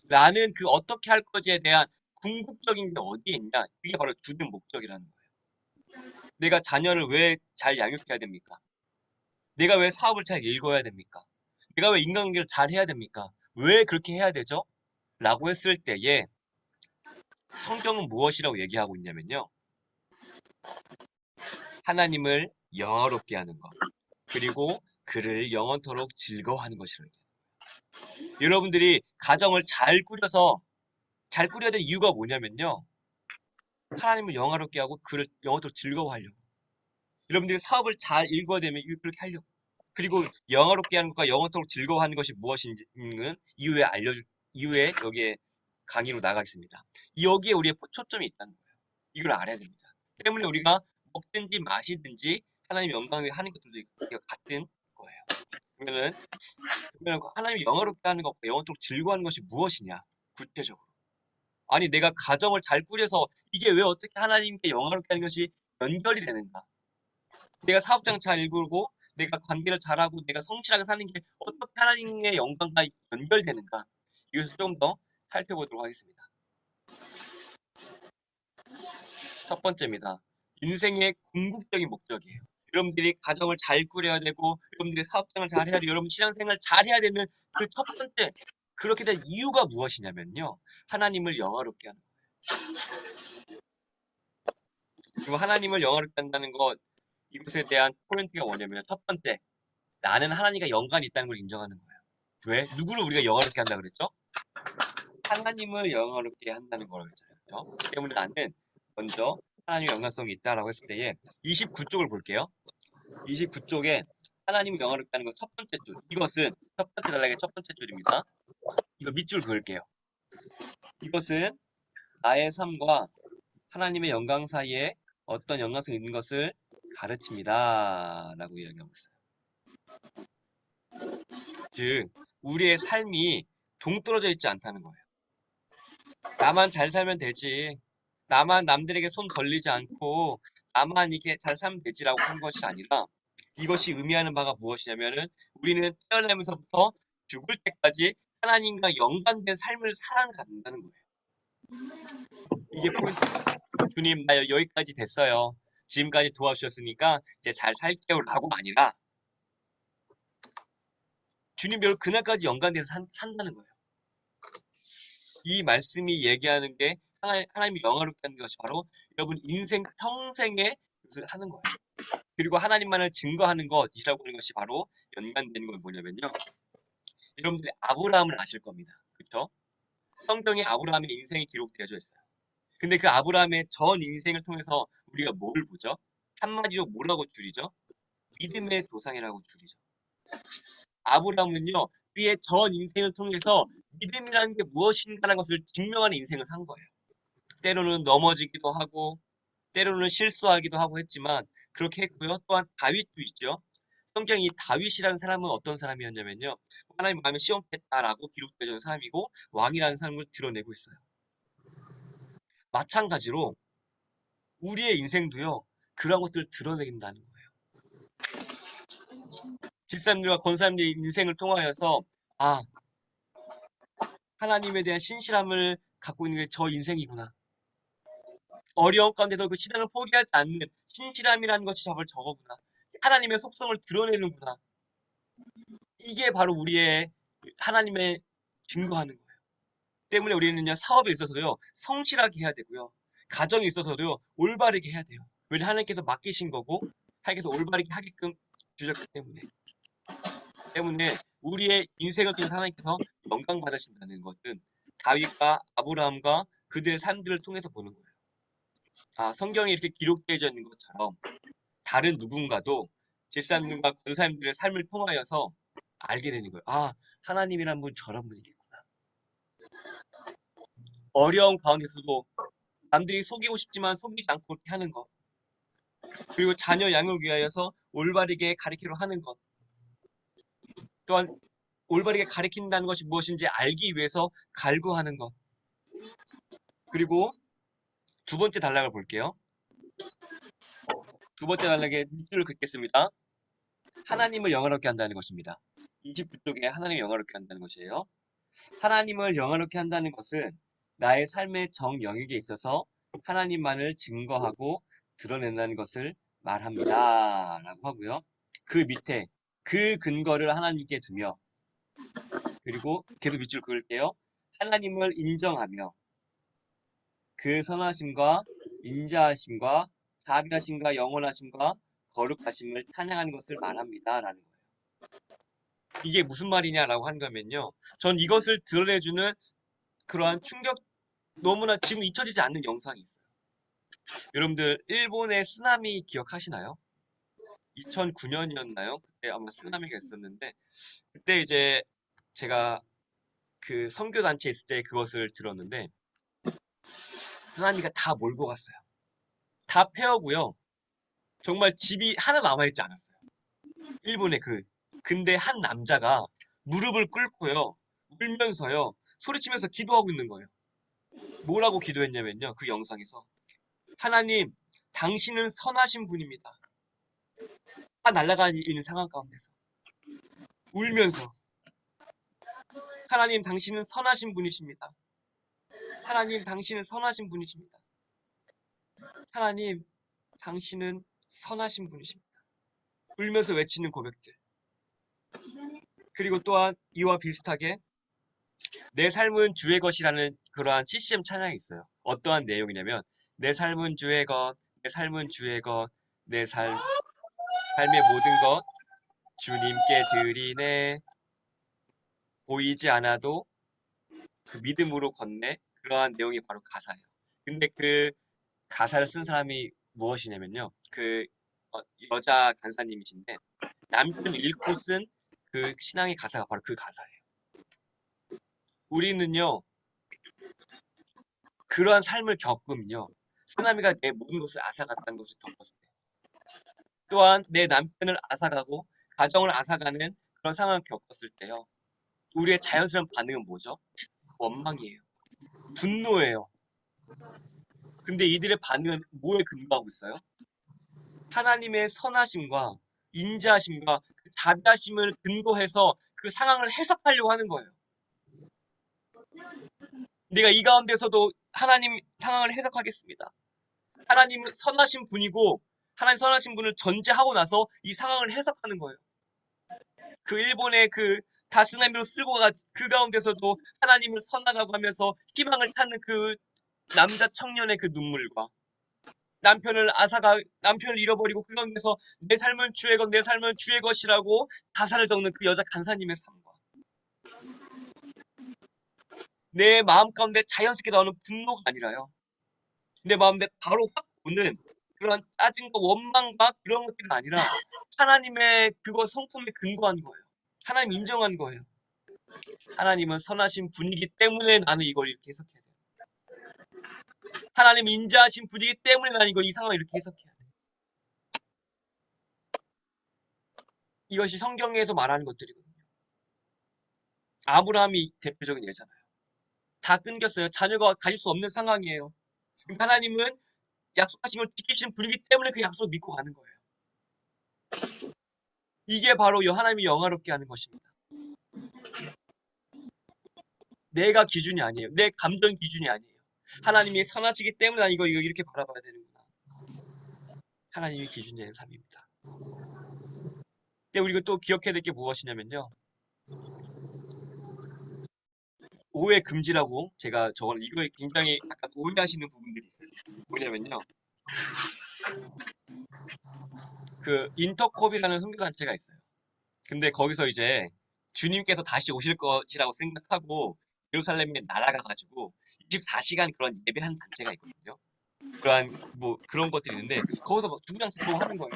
A: 라는 그 어떻게 할 거지에 대한 궁극적인 게 어디에 있냐? 그게 바로 주된 목적이라는 거예요. 내가 자녀를 왜 잘 양육해야 됩니까? 내가 왜 사업을 잘 읽어야 됩니까? 내가 왜 인간관계를 잘 해야 됩니까? 왜 그렇게 해야 되죠? 라고 했을 때에 성경은 무엇이라고 얘기하고 있냐면요. 하나님을 영화롭게 하는 것, 그리고 그를 영원토록 즐거워하는 것이라고 얘기해요. 여러분들이 가정을 잘 꾸려야 될 이유가 뭐냐면요. 하나님을 영화롭게 하고 그를 영원토록 즐거워하려고. 여러분들이 사업을 잘 읽어야 되면 그렇게 하려고. 그리고 영화롭게 하는 것과 영원토록 즐거워하는 것이 무엇인지는 이후에 여기에 강의로 나가겠습니다. 여기에 우리의 초점이 있다는 거예요. 이걸 알아야 됩니다. 때문에 우리가 먹든지 마시든지 하나님 영광을 하는 것들도 이거 같은 거예요. 그러면 하나님 영화롭게 하는 것과 영원토록 즐거워하는 것이 무엇이냐? 구체적으로. 아니 내가 가정을 잘 꾸려서 이게 왜 어떻게 하나님께 영화롭게 하는 것이 연결이 되는가? 내가 사업장 잘 이끌고 내가 관계를 잘하고 내가 성실하게 사는 게 어떻게 하나님의 영광과 연결되는가? 이것을 좀 더 살펴보도록 하겠습니다. 첫 번째입니다. 인생의 궁극적인 목적이에요. 여러분들이 가정을 잘 꾸려야 되고 여러분들이 사업장을 잘 해야 되고 여러분 신앙생활 잘 해야 되는 그 첫 번째 그렇게 된 이유가 무엇이냐면요. 하나님을 영화롭게 하는 거예요. 그리고 하나님을 영화롭게 한다는 것 이것에 대한 포인트가 뭐냐면 첫 번째 나는 하나님과 연관이 있다는 걸 인정하는 거예요. 왜? 누구를 우리가 영화롭게 한다 그랬죠? 하나님을 영화롭게 한다는 거라고 했잖아요. 그렇죠? 때문에 나는 먼저 하나님의 연관성이 있다라고 했을 때에 29쪽을 볼게요. 29쪽에 하나님을 영화롭게 하는 것 첫 번째 줄. 이것은 첫 번째 단락의 첫 번째 줄입니다. 이거 밑줄 그을게요. 이것은 나의 삶과 하나님의 영광 사이에 어떤 연관성이 있는 것을 가르칩니다. 라고 이야기하고 있어요. 즉, 우리의 삶이 동떨어져 있지 않다는 거예요. 나만 잘 살면 되지. 나만 남들에게 손 벌리지 않고 나만 이렇게 잘 살면 되지라고 한 것이 아니라 이것이 의미하는 바가 무엇이냐면은 우리는 태어나면서부터 죽을 때까지 하나님과 연관된 삶을 살아간다는 거예요. 이게 포인트입니다. 주님, 나 여기까지 됐어요. 지금까지 도와주셨으니까 이제 잘 살게요 라고가 아니라 주님별 그날까지 연관돼서 산다는 거예요. 이 말씀이 얘기하는 게 하나님이 영화롭게 하는 것이 바로 여러분 인생 평생에 그것을 하는 거예요. 그리고 하나님만을 증거하는 것이라고 하는 것이 바로 연관되는 건 뭐냐면요. 여러분들이 아브라함을 아실 겁니다. 그렇죠? 성경에 아브라함의 인생이 기록되어져 있어요. 근데 그 아브라함의 전 인생을 통해서 우리가 뭘 보죠? 한마디로 뭐라고 줄이죠? 믿음의 조상이라고 줄이죠. 아브라함은요, 그의 전 인생을 통해서 믿음이라는 게 무엇인가라는 것을 증명하는 인생을 산 거예요. 때로는 넘어지기도 하고, 때로는 실수하기도 하고 했지만, 그렇게 했고요. 또한 다윗도 있죠. 성경에 이 다윗이라는 사람은 어떤 사람이었냐면요. 하나님 마음에 시험했다라고 기록되어 있는 사람이고, 왕이라는 사람을 드러내고 있어요. 마찬가지로, 우리의 인생도요, 그런 것들을 드러낸다는 거예요. 집사님들과 권사님들의 인생을 통하여서, 아, 하나님에 대한 신실함을 갖고 있는 게 저 인생이구나. 어려운 가운데서 그 신앙을 포기하지 않는 신실함이라는 것이 저거구나. 하나님의 속성을 드러내는구나. 이게 바로 우리의 하나님의 증거하는 거예요. 때문에 우리는요, 사업에 있어서도요, 성실하게 해야 되고요. 가정에 있어서도요, 올바르게 해야 돼요. 왜냐면 하나님께서 맡기신 거고, 하나님께서 올바르게 하게끔 주셨기 때문에 우리의 인생을 통해서 하나님께서 영광 받으신다는 것은 다윗과 아브라함과 그들의 삶들을 통해서 보는 거예요. 아, 성경에 이렇게 기록되어 있는 것처럼 다른 누군가도 제사장님과 권사님들의 삶을 통하여서 알게 되는 거예요. 아, 하나님이란 분 저런 분이겠구나. 어려운 가운데서도 남들이 속이고 싶지만 속이지 않고 그렇게 하는 것. 그리고 자녀 양육을 위하여서 올바르게 가르치려 하는 것. 또한 올바르게 가르친다는 것이 무엇인지 알기 위해서 갈구하는 것. 그리고 두 번째 단락을 볼게요. 두 번째 단락에 밑줄을 긋겠습니다. 하나님을 영화롭게 한다는 것입니다. 29쪽에 하나님을 영화롭게 한다는 것이에요. 하나님을 영화롭게 한다는 것은 나의 삶의 정 영역에 있어서 하나님만을 증거하고 드러낸다는 것을 말합니다. 라고 하고요. 그 밑에 그 근거를 하나님께 두며 그리고 계속 밑줄 그을게요. 하나님을 인정하며 그 선하심과 인자하심과 자비하심과 영원하심과 거룩하심을 찬양하는 것을 말합니다. 라는 거예요. 이게 무슨 말이냐라고 한다면요. 전 이것을 드러내주는 그러한 충격 너무나 지금 잊혀지지 않는 영상이 있어요. 여러분들 일본의 쓰나미 기억하시나요? 2009년이었나요? 그때 아마 쓰나미가 있었는데 그때 이제 제가 그 선교 단체에 있을 때 그것을 들었는데 쓰나미가 다 몰고 갔어요. 다 패어고요. 정말 집이 하나 남아있지 않았어요. 일본의 근데 한 남자가 무릎을 꿇고요. 울면서요. 소리치면서 기도하고 있는 거예요. 뭐라고 기도했냐면요. 그 영상에서 하나님, 당신은 선하신 분입니다. 다 날아가 있는 상황 가운데서 울면서 하나님, 당신은 선하신 분이십니다. 하나님, 당신은 선하신 분이십니다. 하나님, 당신은 선하신 분이십니다. 울면서 외치는 고백들. 그리고 또한 이와 비슷하게 내 삶은 주의 것이라는 그러한 CCM 찬양이 있어요. 어떠한 내용이냐면 내 삶은 주의 것, 내 삶은 주의 것, 삶의 모든 것 주님께 드리네. 보이지 않아도 그 믿음으로 건네. 그러한 내용이 바로 가사예요. 근데 그 가사를 쓴 사람이 무엇이냐면요. 어, 여자 간사님이신데 남편 잃고 쓴 그 신앙의 가사가 바로 그 가사예요. 우리는요. 그러한 삶을 겪으면요. 쓰나미가 내 모든 것을 앗아갔다는 것을 겪었을 때 또한 내 남편을 앗아가고 가정을 앗아가는 그런 상황을 겪었을 때요. 우리의 자연스러운 반응은 뭐죠? 원망이에요. 분노예요. 근데 이들의 반응은 뭐에 근거하고 있어요? 하나님의 선하심과 인자하심과 그 자비하심을 근거해서 그 상황을 해석하려고 하는 거예요. 내가 이 가운데서도 하나님 상황을 해석하겠습니다. 하나님은 선하신 분이고 하나님 선하신 분을 전제하고 나서 이 상황을 해석하는 거예요. 그 일본의 그 다스나미로 쓸고 가 그 가운데서도 하나님을 선하다고 하면서 희망을 찾는 그 남자 청년의 그 눈물과 남편을 잃어버리고 그 가운데서 내 삶은 주의 것, 내 삶은 주의 것이라고 가사를 적는 그 여자 간사님의 삶과 내 마음 가운데 자연스럽게 나오는 분노가 아니라요. 내 마음에 바로 확 오는 그런 짜증과 원망과 그런 것들이 아니라 하나님의 그거 성품에 근거한 거예요. 하나님 인정한 거예요. 하나님은 선하신 분이기 때문에 나는 이걸 이렇게 해석해야 돼요. 하나님 인자하신 분이기 때문에 나는 이 상황을 이렇게 해석해야 돼요. 이것이 성경에서 말하는 것들이거든요. 아브라함이 대표적인 예잖아요. 다 끊겼어요. 자녀가 가질 수 없는 상황이에요. 하나님은 약속하신 걸 지키신 분이기 때문에 그 약속을 믿고 가는 거예요. 이게 바로 하나님이 영화롭게 하는 것입니다. 내가 기준이 아니에요. 내 감정 기준이 아니에요. 하나님이 선하시기 때문에 난 이거 이렇게 바라봐야 되는구나. 하나님이 기준이 되는 삶입니다. 근데 우리가 또 기억해야 될 게 무엇이냐면요. 오해 금지라고 제가 저걸 이거 굉장히 약간 오해하시는 부분들이 있어요. 뭐냐면요. 그 인터콥이라는 선교단체가 있어요. 근데 거기서 이제 주님께서 다시 오실 것이라고 생각하고 예루살렘에 날아가가지고 24시간 그런 예배한 단체가 있거든요. 그러한 뭐 그런 것들이 있는데 거기서 막 중장사고 하는 거예요.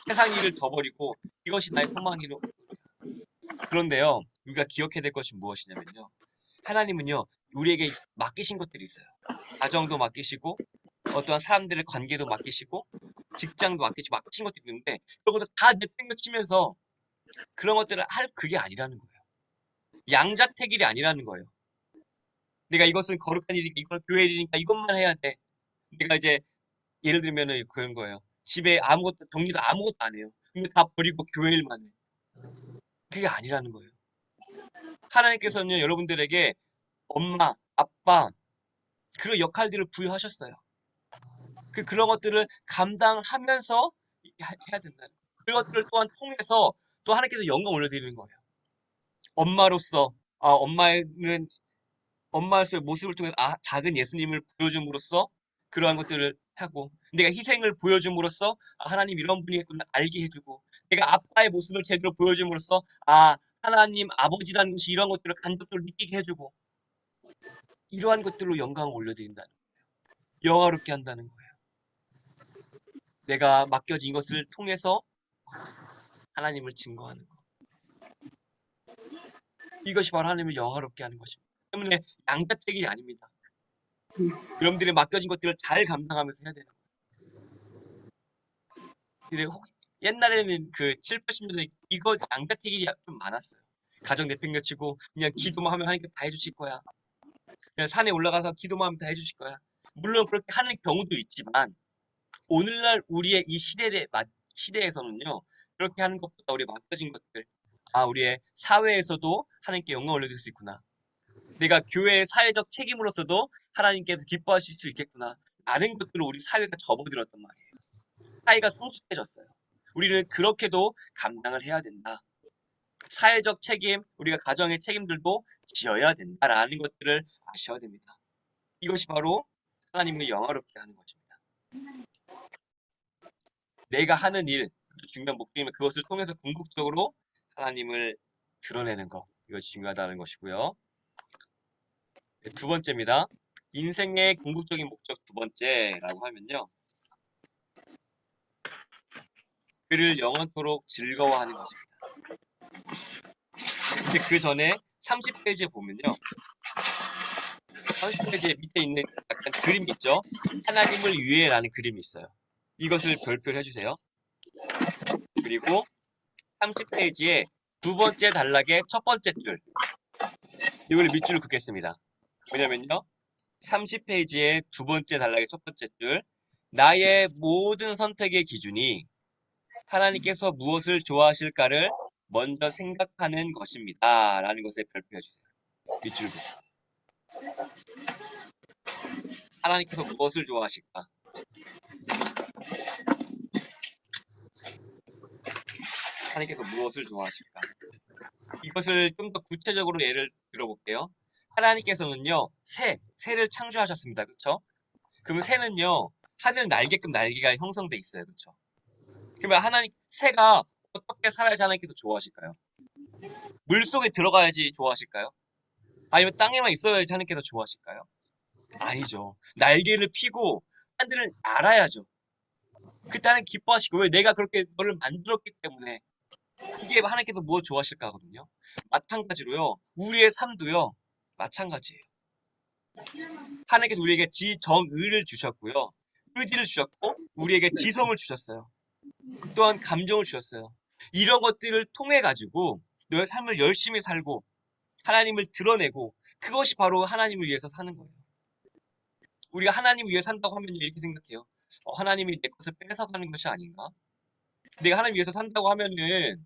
A: 세상 일을 져버리고 이것이 나의 소망이로. 그런데요, 우리가 기억해야 될 것이 무엇이냐면요. 하나님은요, 우리에게 맡기신 것들이 있어요. 가정도 맡기시고, 어떠한 사람들의 관계도 맡기시고, 직장도 맡기시고, 맡기신 것들이 있는데, 그런 것들 다 내팽개치면서 그런 것들을 할 그게 아니라는 거예요. 양자택일이 아니라는 거예요. 내가 이것은 거룩한 일이니까, 이건 교회 일이니까 이것만 해야 돼. 내가 이제 예를 들면은 그런 거예요. 집에 아무것도, 정리도 아무것도 안 해요. 근데 다 버리고 교회 일만 해. 그게 아니라는 거예요. 하나님께서는 여러분들에게 엄마, 아빠, 그런 역할들을 부여하셨어요. 그런 것들을 감당하면서 해야 된다는 거예요. 그것들을 또한 통해서 또 하나님께서 영광 올려드리는 거예요. 엄마로서, 엄마로서의 모습을 통해서 작은 예수님을 보여줌으로써 그러한 것들을 하고, 내가 희생을 보여줌으로써 하나님 이런 분이겠구나 알게 해주고, 내가 아빠의 모습을 제대로 보여줌으로써 하나님 아버지라는 것이 이런 것들을 간접적으로 느끼게 해주고, 이러한 것들로 영광을 올려드린다는 거예요. 영화롭게 한다는 거예요. 내가 맡겨진 것을 통해서 하나님을 증거하는 것. 이것이 바로 하나님을 영화롭게 하는 것입니다. 때문에 양자택일이 아닙니다. 여러분들이 맡겨진 것들을 잘 감당하면서 해야 되는 거예요. 옛날에는 그 7, 80년대 이거 양자택일이 좀 많았어요. 가정 내팽개치고 그냥 기도만 하면 하나님께서 다 해주실 거야. 그냥 산에 올라가서 기도만 하면 다 해주실 거야. 물론 그렇게 하는 경우도 있지만 오늘날 우리의 이 시대에서는요. 그렇게 하는 것보다 우리 맡겨진 것들, 우리의 사회에서도 하나님께 영광 올려드릴 수 있구나. 내가 교회의 사회적 책임으로서도 하나님께서 기뻐하실 수 있겠구나. 라는 것들을 우리 사회가 접어들었단 말이에요. 사회가 성숙해졌어요. 우리는 그렇게도 감당을 해야 된다. 사회적 책임, 우리가 가정의 책임들도 지어야 된다라는 것들을 아셔야 됩니다. 이것이 바로 하나님을 영화롭게 하는 것입니다. 내가 하는 일, 중요한 목적이면 그것을 통해서 궁극적으로 하나님을 드러내는 것. 이것이 중요하다는 것이고요. 두 번째입니다. 인생의 궁극적인 목적 두 번째라고 하면요. 그를 영원토록 즐거워하는 것입니다. 근데 그 전에 30페이지에 보면요. 30페이지 밑에 있는 약간 그림이 있죠. 하나님을 위해라는 그림이 있어요. 이것을 별표를 해주세요. 그리고 30페이지에 두 번째 단락의 첫 번째 줄. 이걸 밑줄을 긋겠습니다. 뭐냐면요. 30페이지의 두 번째 단락의 첫 번째 줄. 나의 모든 선택의 기준이 하나님께서 무엇을 좋아하실까를 먼저 생각하는 것입니다. 라는 것에 별표해주세요. 밑줄을 긋고. 하나님께서 무엇을 좋아하실까? 하나님께서 무엇을 좋아하실까? 이것을 좀 더 구체적으로 예를 들어볼게요. 하나님께서는요, 새를 창조하셨습니다. 그렇죠? 그러면 새는요, 하늘 날개급 날개가 형성돼 있어요. 그렇죠? 그러면 새가 어떻게 살아야지 하나님께서 좋아하실까요? 물속에 들어가야지 좋아하실까요? 아니면 땅에만 있어야지 하나님께서 좋아하실까요? 아니죠. 날개를 피고 하늘을 날아야죠. 그때 하나님 기뻐하시고, 왜? 내가 그렇게 너를 만들었기 때문에. 이게 하나님께서 무엇 좋아하실까 하거든요. 마찬가지로요. 우리의 삶도요. 마찬가지예요. 하나님께서 우리에게 지정의를 주셨고요. 의지를 주셨고 우리에게 지성을 주셨어요. 또한 감정을 주셨어요. 이런 것들을 통해 가지고 너의 삶을 열심히 살고 하나님을 드러내고 그것이 바로 하나님을 위해서 사는 거예요. 우리가 하나님을 위해 산다고 하면 이렇게 생각해요. 하나님이 내 것을 뺏어가는 것이 아닌가? 내가 하나님 위해서 산다고 하면은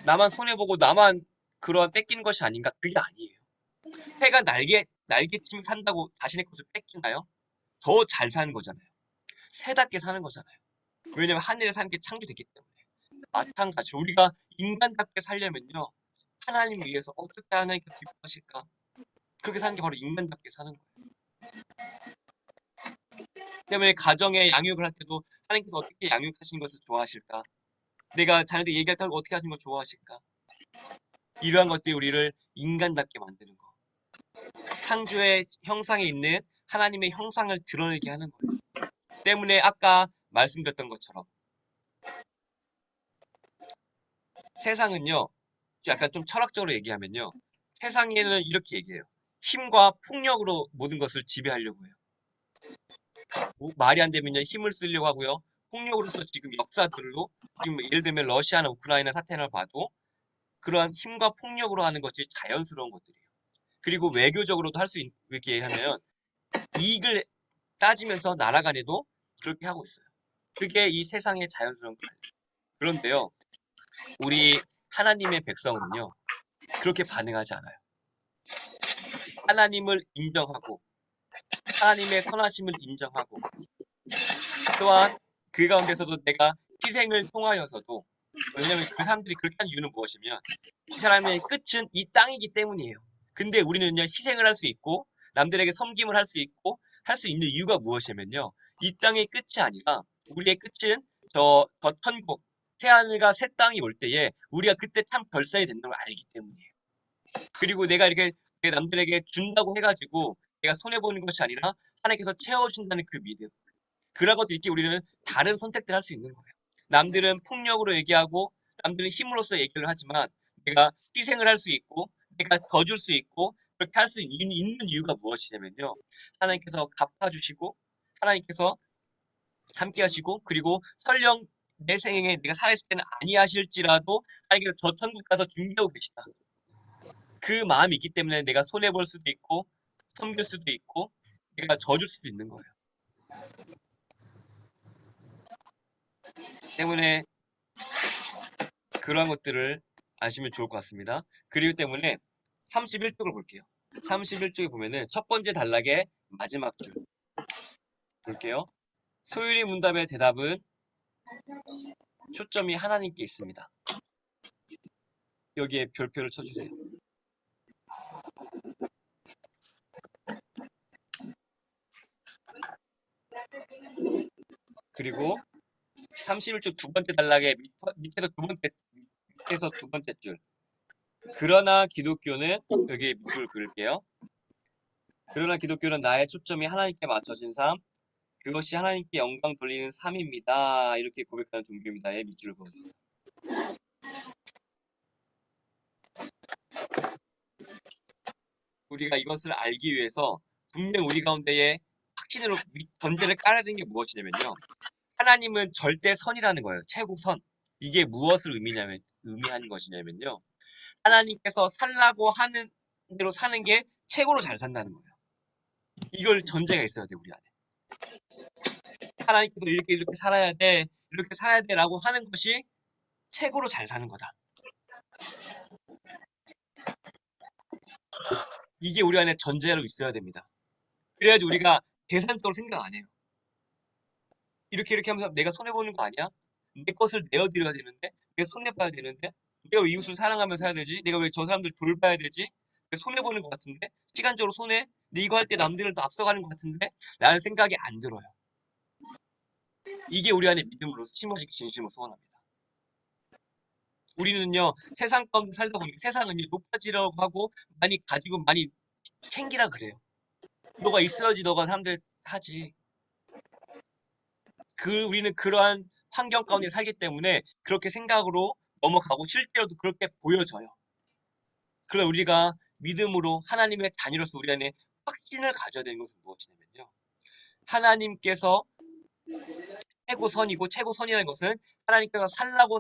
A: 나만 손해보고 나만 그러한 뺏기는 것이 아닌가? 그게 아니에요. 새가 날개치며 산다고 자신의 것을 뺏기나요? 더 잘 사는 거잖아요. 새답게 사는 거잖아요. 왜냐면 하늘에 사는 게 창조됐기 때문에. 마찬가지로 우리가 인간답게 살려면요. 하나님을 위해서 어떻게 하나님께서 기뻐하실까? 그렇게 사는 게 바로 인간답게 사는 거예요. 때문에 가정에 양육을 할 때도 하나님께서 어떻게 양육하시는 것을 좋아하실까? 내가 자녀들 얘기할 때 어떻게 하시는 걸 좋아하실까? 이러한 것들이 우리를 인간답게 만드는 거. 창조의 형상에 있는 하나님의 형상을 드러내게 하는 거예요. 때문에 아까 말씀드렸던 것처럼 세상은요, 약간 좀 철학적으로 얘기하면요. 세상에는 이렇게 얘기해요. 힘과 폭력으로 모든 것을 지배하려고 해요. 뭐 말이 안 되면요, 힘을 쓰려고 하고요. 폭력으로서 지금 역사들로, 지금 예를 들면 러시아나 우크라이나 사태를 봐도 그러한 힘과 폭력으로 하는 것이 자연스러운 것들이에요. 그리고 외교적으로도 할 수 있게 하면 이익을 따지면서 나라 간에도 그렇게 하고 있어요. 그게 이 세상의 자연스러운 거예요. 그런데요, 우리 하나님의 백성은요, 그렇게 반응하지 않아요. 하나님을 인정하고, 하나님의 선하심을 인정하고, 또한 그 가운데서도 내가 희생을 통하여서도, 왜냐면 그 사람들이 그렇게 한 이유는 무엇이면, 이 사람의 끝은 이 땅이기 때문이에요. 근데 우리는요, 희생을 할 수 있고, 남들에게 섬김을 할 수 있고, 할 수 있는 이유가 무엇이면요, 이 땅의 끝이 아니라, 우리의 끝은 저 천국, 새하늘과 새 땅이 올 때에 우리가 그때 참 별살이 된다는 걸 알기 때문이에요. 그리고 내가 이렇게 남들에게 준다고 해가지고 내가 손해보는 것이 아니라 하나님께서 채워주신다는 그 믿음. 그런 것들 있기 우리는 다른 선택들을 할 수 있는 거예요. 남들은 폭력으로 얘기하고 남들은 힘으로써 얘기를 하지만 내가 희생을 할 수 있고 내가 더 줄 수 있고 그렇게 할 수 있는 이유가 무엇이냐면요. 하나님께서 갚아주시고 하나님께서 함께 하시고 그리고 설령 내 생에 내가 살아있을 때는 아니하실지라도 하나님께서 저 천국 가서 준비하고 계시다. 그 마음이 있기 때문에 내가 손해볼 수도 있고 섬길 수도 있고 내가 져줄 수도 있는 거예요. 때문에 그런 것들을 아시면 좋을 것 같습니다. 그리고 때문에 31쪽을 볼게요. 31쪽에 보면은 첫 번째 단락의 마지막 줄 볼게요. 소율이 문답의 대답은 초점이 하나님께 있습니다. 여기에 별표를 쳐주세요. 그리고 31쪽 두 번째 단락의 밑에서 두 번째 줄. 그러나 기독교는 여기 밑줄 그을게요. 그러나 기독교는 나의 초점이 하나님께 맞춰진 삶, 그것이 하나님께 영광 돌리는 삶입니다. 이렇게 고백하는 종교입니다의 밑줄을 그어주세요. 우리가 이것을 알기 위해서 분명 우리 가운데에 확신으로 전제를 깔아야 되는 게 무엇이냐면요. 하나님은 절대 선이라는 거예요. 최고 선. 이게 무엇을 의미하는 것이냐면요. 하나님께서 살라고 하는 대로 사는 게 최고로 잘 산다는 거예요. 이걸 전제가 있어야 돼, 우리 안에. 하나님께서 이렇게 살아야 돼, 이렇게 살아야 돼라고 하는 것이 최고로 잘 사는 거다. 이게 우리 안에 전제로 있어야 됩니다. 그래야지 우리가 계산적으로 생각 안 해요. 이렇게 하면서 내가 손해보는 거 아니야? 내 것을 내어드려야 되는데? 내가 손해봐야 되는데? 내가 왜 이웃을 사랑하며 살아야 되지? 내가 왜 저 사람들 돌봐야 되지? 내가 손해보는 것 같은데? 시간적으로 손해? 근데 이거 할 때 남들을 더 앞서가는 것 같은데? 라는 생각이 안 들어요. 이게 우리 안에 믿음으로서 심어지기 진심으로 소원합니다. 우리는요, 세상 가운데 살다 보니까 세상은요, 높아지려고 하고 많이 가지고 많이 챙기라 그래요. 너가 있어야지 너가 사람들 하지. 우리는 그러한 환경 가운데 살기 때문에 그렇게 생각으로 넘어가고 실제로도 그렇게 보여져요. 그러나 우리가 믿음으로 하나님의 자녀로서 우리 안에 확신을 가져야 되는 것은 무엇이냐면요. 하나님께서 최고선이고 최고선이라는 것은 하나님께서 살라고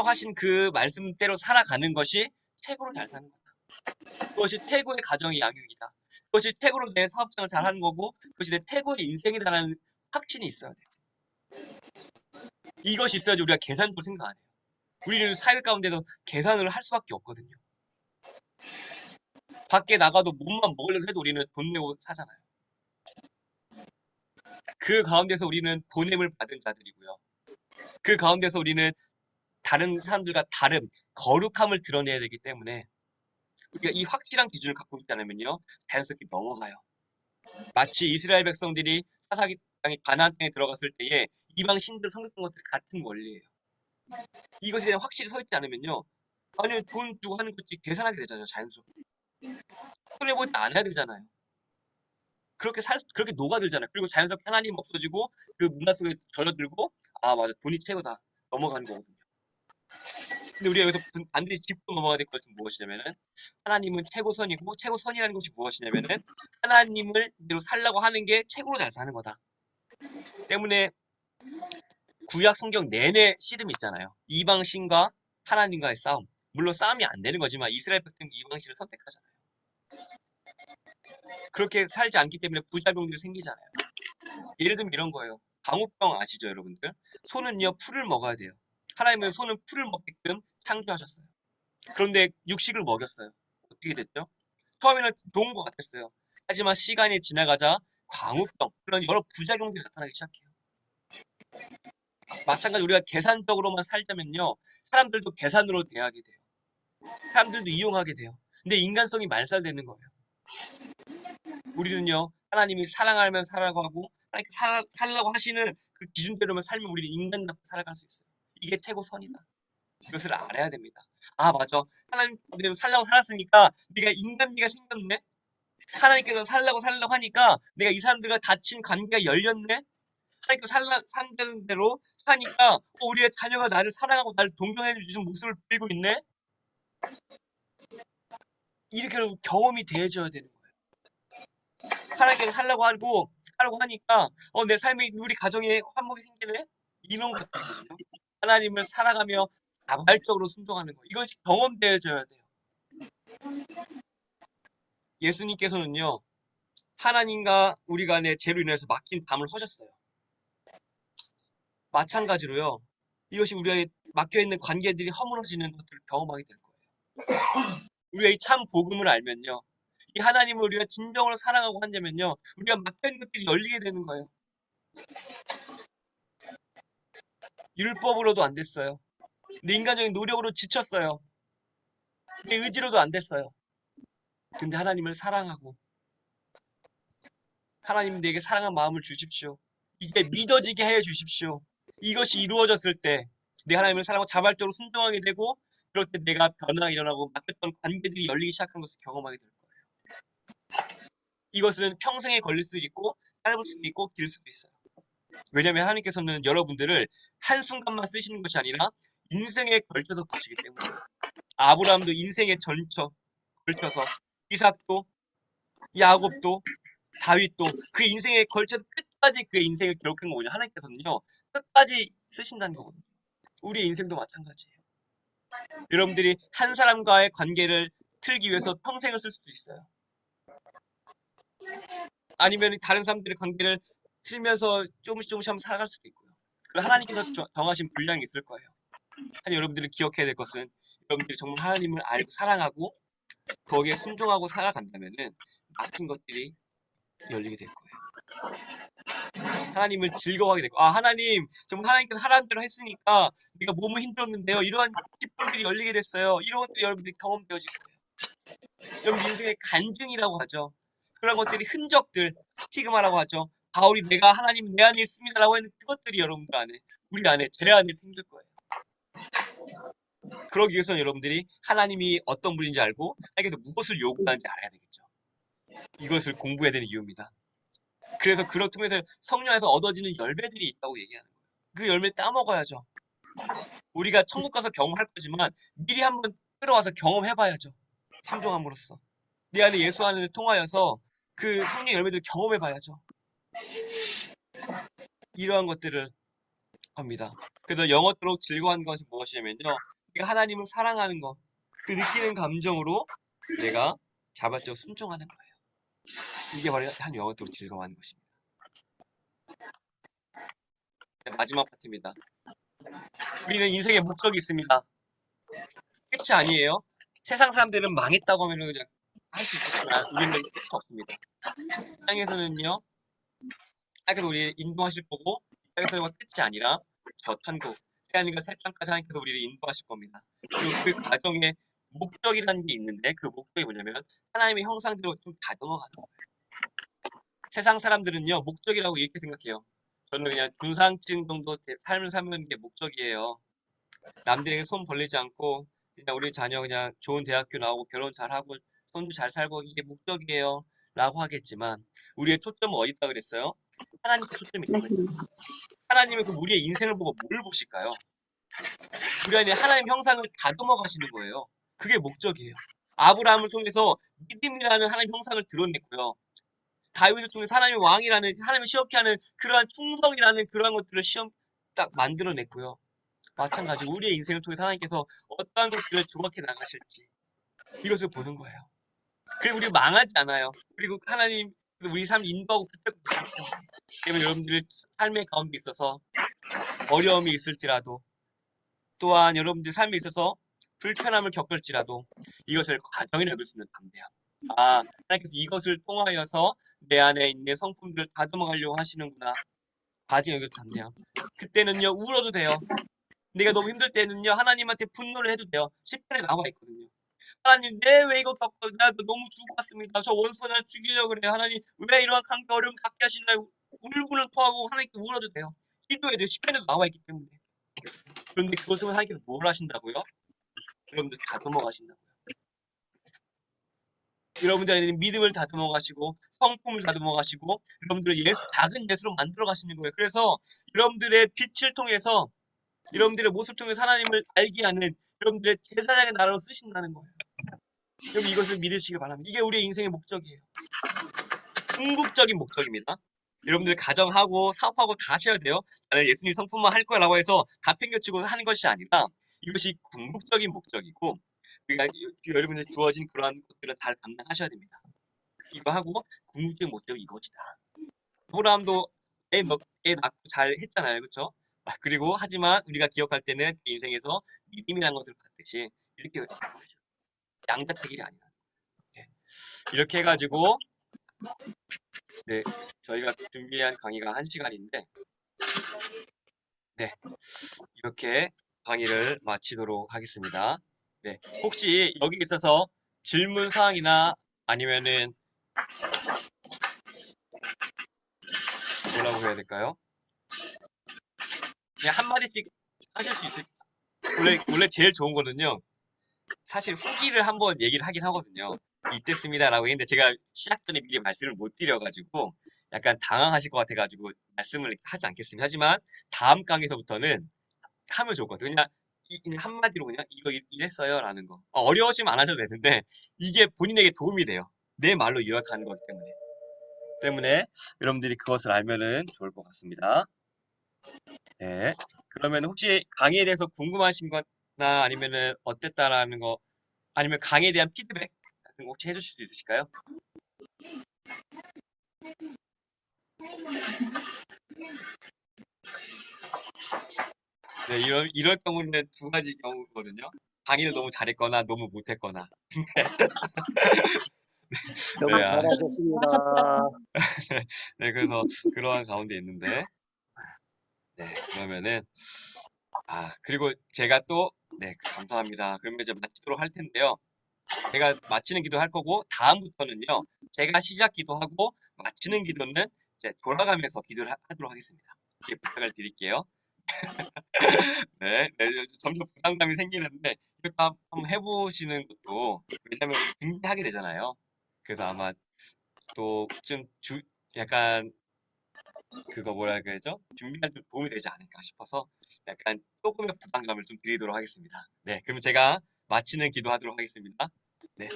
A: 하신 그 말씀대로 살아가는 것이 최고로 잘 사는 거다. 그것이 최고의 가정의 양육이다. 그것이 최고로 내 사업장을 잘 하는 거고 그것이 내 최고의 인생이다라는 확신이 있어야 돼요. 이것이 있어야지 우리가 계산적으로 생각 안 해요. 우리는 사회 가운데서 계산을 할 수밖에 없거든요. 밖에 나가도 몸만 먹으려고 해도 우리는 돈 내고 사잖아요. 그 가운데서 우리는 보냄을 받은 자들이고요. 그 가운데서 우리는 다른 사람들과 다른 거룩함을 드러내야 되기 때문에 우리가 이 확실한 기준을 갖고 있지 않으면요. 자연스럽게 넘어가요. 마치 이스라엘 백성들이 사사기 땅에 가나안 땅에 들어갔을 때에 이방 신들 섬겼던 것들 같은 원리예요. 이것에 대한 확실히 서 있지 않으면요. 아니 돈 주고 하는 것이 계산하게 되잖아요. 자연스럽게. 손해보지 않아야 되잖아요. 그렇게 녹아들잖아요. 그리고 자연스럽게 하나님 없어지고 그 문화 속에 절려들고 아 맞아 돈이 최고다 넘어가는 거거든요. 근데 우리가 여기서 반드시 짚고 넘어가야 될 것은 무엇이냐면은 하나님은 최고선이고 최고선이라는 것이 무엇이냐면은 하나님을 대로 살라고 하는 게 최고로 잘 사는 거다. 때문에 구약 성경 내내 씨름이 있잖아요. 이방 신과 하나님과의 싸움. 물론 싸움이 안 되는 거지만 이스라엘 백성이 이방 신을 선택하잖아요. 그렇게 살지 않기 때문에 부작용들이 생기잖아요. 예를 들면 이런 거예요. 광우병 아시죠, 여러분들? 소는요, 풀을 먹어야 돼요. 하나님은 소는 풀을 먹게끔 창조하셨어요. 그런데 육식을 먹였어요. 어떻게 됐죠? 처음에는 좋은 것 같았어요. 하지만 시간이 지나가자 광우병, 그런 여러 부작용들이 나타나기 시작해요. 마찬가지로 우리가 계산적으로만 살자면요. 사람들도 계산으로 대하게 돼요. 사람들도 이용하게 돼요. 근데 인간성이 말살되는 거예요. 우리는요. 하나님이 사랑하면 살라고 하고 하나님께 살라고 하시는 그 기준대로만 살면 우리는 인간답게 살아갈 수 있어요. 이게 최고선이다. 이것을 알아야 됩니다. 아 맞아. 하나님대로 살라고 살았으니까 네가 인간미가 생겼네. 하나님께서 살라고 하니까 내가 이 사람들과 닫힌 관계가 열렸네. 하나님께서 산다는 대로 사니까 우리의 자녀가 나를 사랑하고 나를 동경해 주는 모습을 보이고 있네. 이렇게 경험이 되어져야 되는 거예요. 하나님께서 하라고 하니까 내 삶에 우리 가정에 화목이 생기네. 이런 것들이거든요. 하나님을 살아가며 자발적으로 순종하는 거. 이것이 경험되어져야 돼요. 예수님께서는요. 하나님과 우리 간의 죄로 인해서 맡긴 담을 허셨어요. 마찬가지로요. 이것이 우리가 막혀있는 관계들이 허물어지는 것들을 경험하게 될 거예요. 우리가 이 참 복음을 알면요. 이 하나님을 우리가 진정으로 사랑하고 한다면요. 우리가 막혀있는 것들이 열리게 되는 거예요. 율법으로도 안 됐어요. 내 인간적인 노력으로 지쳤어요. 내 의지로도 안 됐어요. 근데 하나님을 사랑하고 하나님 내게 사랑한 마음을 주십시오. 이게 믿어지게 해 주십시오. 이것이 이루어졌을 때 내 하나님을 사랑하고 자발적으로 순종하게 되고 그럴 때 내가 변화가 일어나고 막혔던 관계들이 열리기 시작한 것을 경험하게 될 거예요. 이것은 평생에 걸릴 수도 있고 짧을 수도 있고 길 수도 있어요. 왜냐하면 하나님께서는 여러분들을 한순간만 쓰시는 것이 아니라 인생에 걸쳐서 보시기 때문에 아브라함도 인생에 걸쳐서 이삭도 야곱도 다윗도 그 인생에 걸쳐서 끝까지 그의 인생을 기록한 거거든요. 하나님께서는요. 끝까지 쓰신다는 거거든요. 우리의 인생도 마찬가지예요. 여러분들이 한 사람과의 관계를 틀기 위해서 평생을 쓸 수도 있어요. 아니면 다른 사람들의 관계를 틀면서 조금씩 한번 살아갈 수도 있고요. 그 하나님께서 정하신 분량이 있을 거예요. 하지만 여러분들이 기억해야 될 것은 여러분들이 정말 하나님을 알고 사랑하고 거기에 순종하고 살아간다면은 막힌 것들이 열리게 될 거예요. 하나님을 즐거워하게 되고 하나님 정말 하나님께서 하라는 대로 했으니까 내가 몸은 힘들었는데요. 이러한 기쁨들이 열리게 됐어요. 이런 것들이 여러분들이 경험되어질 거예요. 여러분 인생의 간증이라고 하죠. 그런 것들이 흔적들, 스티그마라고 하죠. 바울이 내가 하나님 내 안에 있습니다라고 했는 그것들이 여러분들 안에 우리 안에 제 안에 생길 거예요. 그러기 위해서는 여러분들이 하나님이 어떤 분인지 알고 하나님께서 무엇을 요구하는지 알아야 되겠죠. 이것을 공부해야 되는 이유입니다. 그래서 그걸 통해서 성령에서 얻어지는 열매들이 있다고 얘기하는 거예요. 그 열매 따먹어야죠. 우리가 천국 가서 경험할 거지만 미리 한번 끌어와서 경험해봐야죠. 순종함으로써. 내 안에 예수 안을 통하여서 그 성령 열매들을 경험해봐야죠. 이러한 것들을 합니다. 그래서 영원토록 즐거운 것이 무엇이냐면요. 내가 하나님을 사랑하는 것, 그 느끼는 감정으로 내가 자발적으로 순종하는 거예요. 이게 바로 한 영원토록 즐거워하는 것입니다. 마지막 파트입니다. 우리는 인생에 목적이 있습니다. 끝이 아니에요. 세상 사람들은 망했다고 하면 그냥 할 수 있겠지만 우리는 끝이 없습니다. 땅에서는요. 하나님께서 우리를 인도하실 거고 이 땅에서가 끝이 아니라 저 천국, 새하늘과 새 땅까지 하나님께서 우리를 인도하실 겁니다. 그리고 그 과정에 목적이라는 게 있는데 그 목적이 뭐냐면 하나님의 형상대로 좀 다듬어가는 거예요. 세상 사람들은요. 목적이라고 이렇게 생각해요. 저는 그냥 중상층 정도 삶을 사는 게 목적이에요. 남들에게 손 벌리지 않고 그냥 우리 자녀 그냥 좋은 대학교 나오고 결혼 잘하고 손주 잘 살고 이게 목적이에요. 라고 하겠지만 우리의 초점은 어디 있다 그랬어요? 하나님께 초점이
B: 네.
A: 있거든요. 하나님은 그 우리의 인생을 보고 뭘 보실까요? 우리 안에 하나님 형상을 다듬어 가시는 거예요. 그게 목적이에요. 아브라함을 통해서 믿음이라는 하나님 형상을 드러냈고요. 다윗을 통해서 하나님의 왕이라는 하나님을 시험케 하는 그러한 충성이라는 그러한 것들을 시험 딱 만들어냈고요. 마찬가지로 우리의 인생을 통해서 하나님께서 어떠한 것들을 조각해 나가실지 이것을 보는 거예요. 그리고 우리 망하지 않아요. 그리고 하나님 우리 삶 인도하고 붙잡고 계시기 때문에. 때문에 여러분들 삶의 가운데 있어서 어려움이 있을지라도 또한 여러분들 삶에 있어서 불편함을 겪을지라도 이것을 과정이라 여길 수 있는 담대함. 아, 하나님께서 이것을 통하여서 내 안에 있는 성품들을 다듬어 가려고 하시는구나. 과정이 여길 담대함. 그때는요, 울어도 돼요. 내가 너무 힘들 때는요, 하나님한테 분노를 해도 돼요. 시편에 나와 있거든요. 하나님, 왜 이거 겪고, 나 너무 죽을 것 같습니다. 저 원수가 날 죽이려고 그래요. 하나님, 왜 이러한 강도 어려움 갖게 하시나요? 울분을 토하고 하나님께 울어도 돼요. 기도해야 돼요. 시편에도 나와 있기 때문에. 그런데 그것을 하나님께서 뭘 하신다고요? 여러분들 다듬어 가신다고요. 여러분들 안에는 믿음을 다듬어 가시고 성품을 다듬어 가시고 여러분들을 작은 예수로 만들어 가시는 거예요. 그래서 여러분들의 빛을 통해서 여러분들의 모습을 통해서 하나님을 알게 하는 여러분들의 제사장의 나라로 쓰신다는 거예요. 여러분 이것을 믿으시길 바랍니다. 이게 우리의 인생의 목적이에요. 궁극적인 목적입니다. 여러분들 가정하고 사업하고 다 하셔야 돼요. 나는 예수님 성품만 할 거라고 해서 다 팽겨치고 하는 것이 아니라 이것이 궁극적인 목적이고 그러니까 여러분들 주어진 그러한 것들을 잘 감당하셔야 됩니다. 이거 하고 궁극적인 목적이 이것이다. 아브라함도 애 낳고 잘 했잖아요. 그렇죠? 그리고 하지만 우리가 기억할 때는 인생에서 믿음이라는 것을 받듯이 이렇게 양자택일이 아니라 네. 이렇게 해가지고 네, 저희가 준비한 강의가 1시간인데 네, 이렇게 강의를 마치도록 하겠습니다. 네, 혹시 여기 있어서 질문 사항이나 아니면은 뭐라고 해야 될까요? 그냥 한마디씩 하실 수 있을지 원래 제일 좋은 거는요. 사실 후기를 한번 얘기를 하긴 하거든요. 이때습니다라고 했는데 제가 시작 전에 미리 말씀을 못 드려가지고 약간 당황하실 것 같아가지고 말씀을 하지 않겠습니다. 하지만 다음 강에서부터는 하면 좋을 것 같아요. 그냥 한마디로 그냥 이거 이랬어요라는 거. 어려우시면 안 하셔도 되는데 이게 본인에게 도움이 돼요. 내 말로 요약하는 거기 때문에 여러분들이 그것을 알면은 좋을 것 같습니다. 네. 그러면 혹시 강의에 대해서 궁금하신 거나 아니면은 어땠다라는 거 아니면 강의에 대한 피드백 같은 거 혹시 해주실 수 있으실까요? 네, 이럴 경우는 두 가지 경우거든요. 강의를 너무 잘했거나 너무 못했거나.
C: 너무
A: 네,
C: 잘하셨습니다.
A: 네, 그래서 그러한 가운데 있는데, 네, 그러면은, 그리고 제가 또, 네, 감사합니다. 그러면 이제 마치도록 할 텐데요. 제가 마치는 기도 할 거고, 다음부터는요, 제가 시작 기도하고, 마치는 기도는 이제 돌아가면서 기도를 하도록 하겠습니다. 이렇게 부탁을 드릴게요. 네, 네, 점점 부담감이 생기는데 이것도 한번 해보시는 것도 왜냐면 준비하게 되잖아요. 그래서 아마 또 좀 약간 그거 뭐라 그러죠? 준비할 때 도움이 되지 않을까 싶어서 약간 조금의 부담감을 좀 드리도록 하겠습니다. 네, 그러면 제가 마치는 기도하도록 하겠습니다. 네,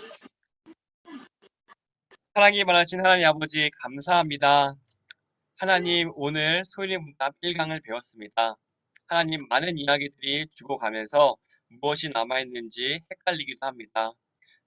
A: 사랑이 많으신 하나님 아버지 감사합니다. 하나님 오늘 소리문답 1강을 배웠습니다. 하나님 많은 이야기들이 죽어가면서 무엇이 남아있는지 헷갈리기도 합니다.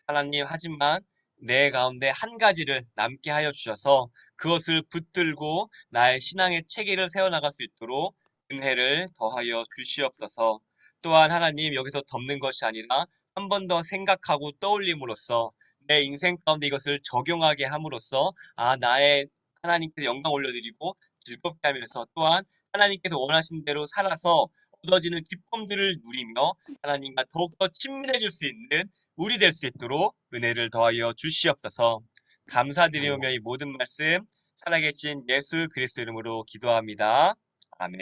A: 하나님 하지만 내 가운데 한 가지를 남게 하여 주셔서 그것을 붙들고 나의 신앙의 체계를 세워나갈 수 있도록 은혜를 더하여 주시옵소서. 또한 하나님 여기서 덮는 것이 아니라 한 번 더 생각하고 떠올림으로써 내 인생 가운데 이것을 적용하게 함으로써 나의 하나님께서 영광 올려드리고 즐겁게 하면서 또한 하나님께서 원하신 대로 살아서 얻어지는 기쁨들을 누리며 하나님과 더욱더 친밀해질 수 있는 우리 될 수 있도록 은혜를 더하여 주시옵소서. 감사드리며 이 모든 말씀 살아계신 예수 그리스도 이름으로 기도합니다. 아멘.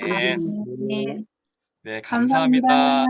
B: 네.
A: 네,
B: 감사합니다.
A: 감사합니다.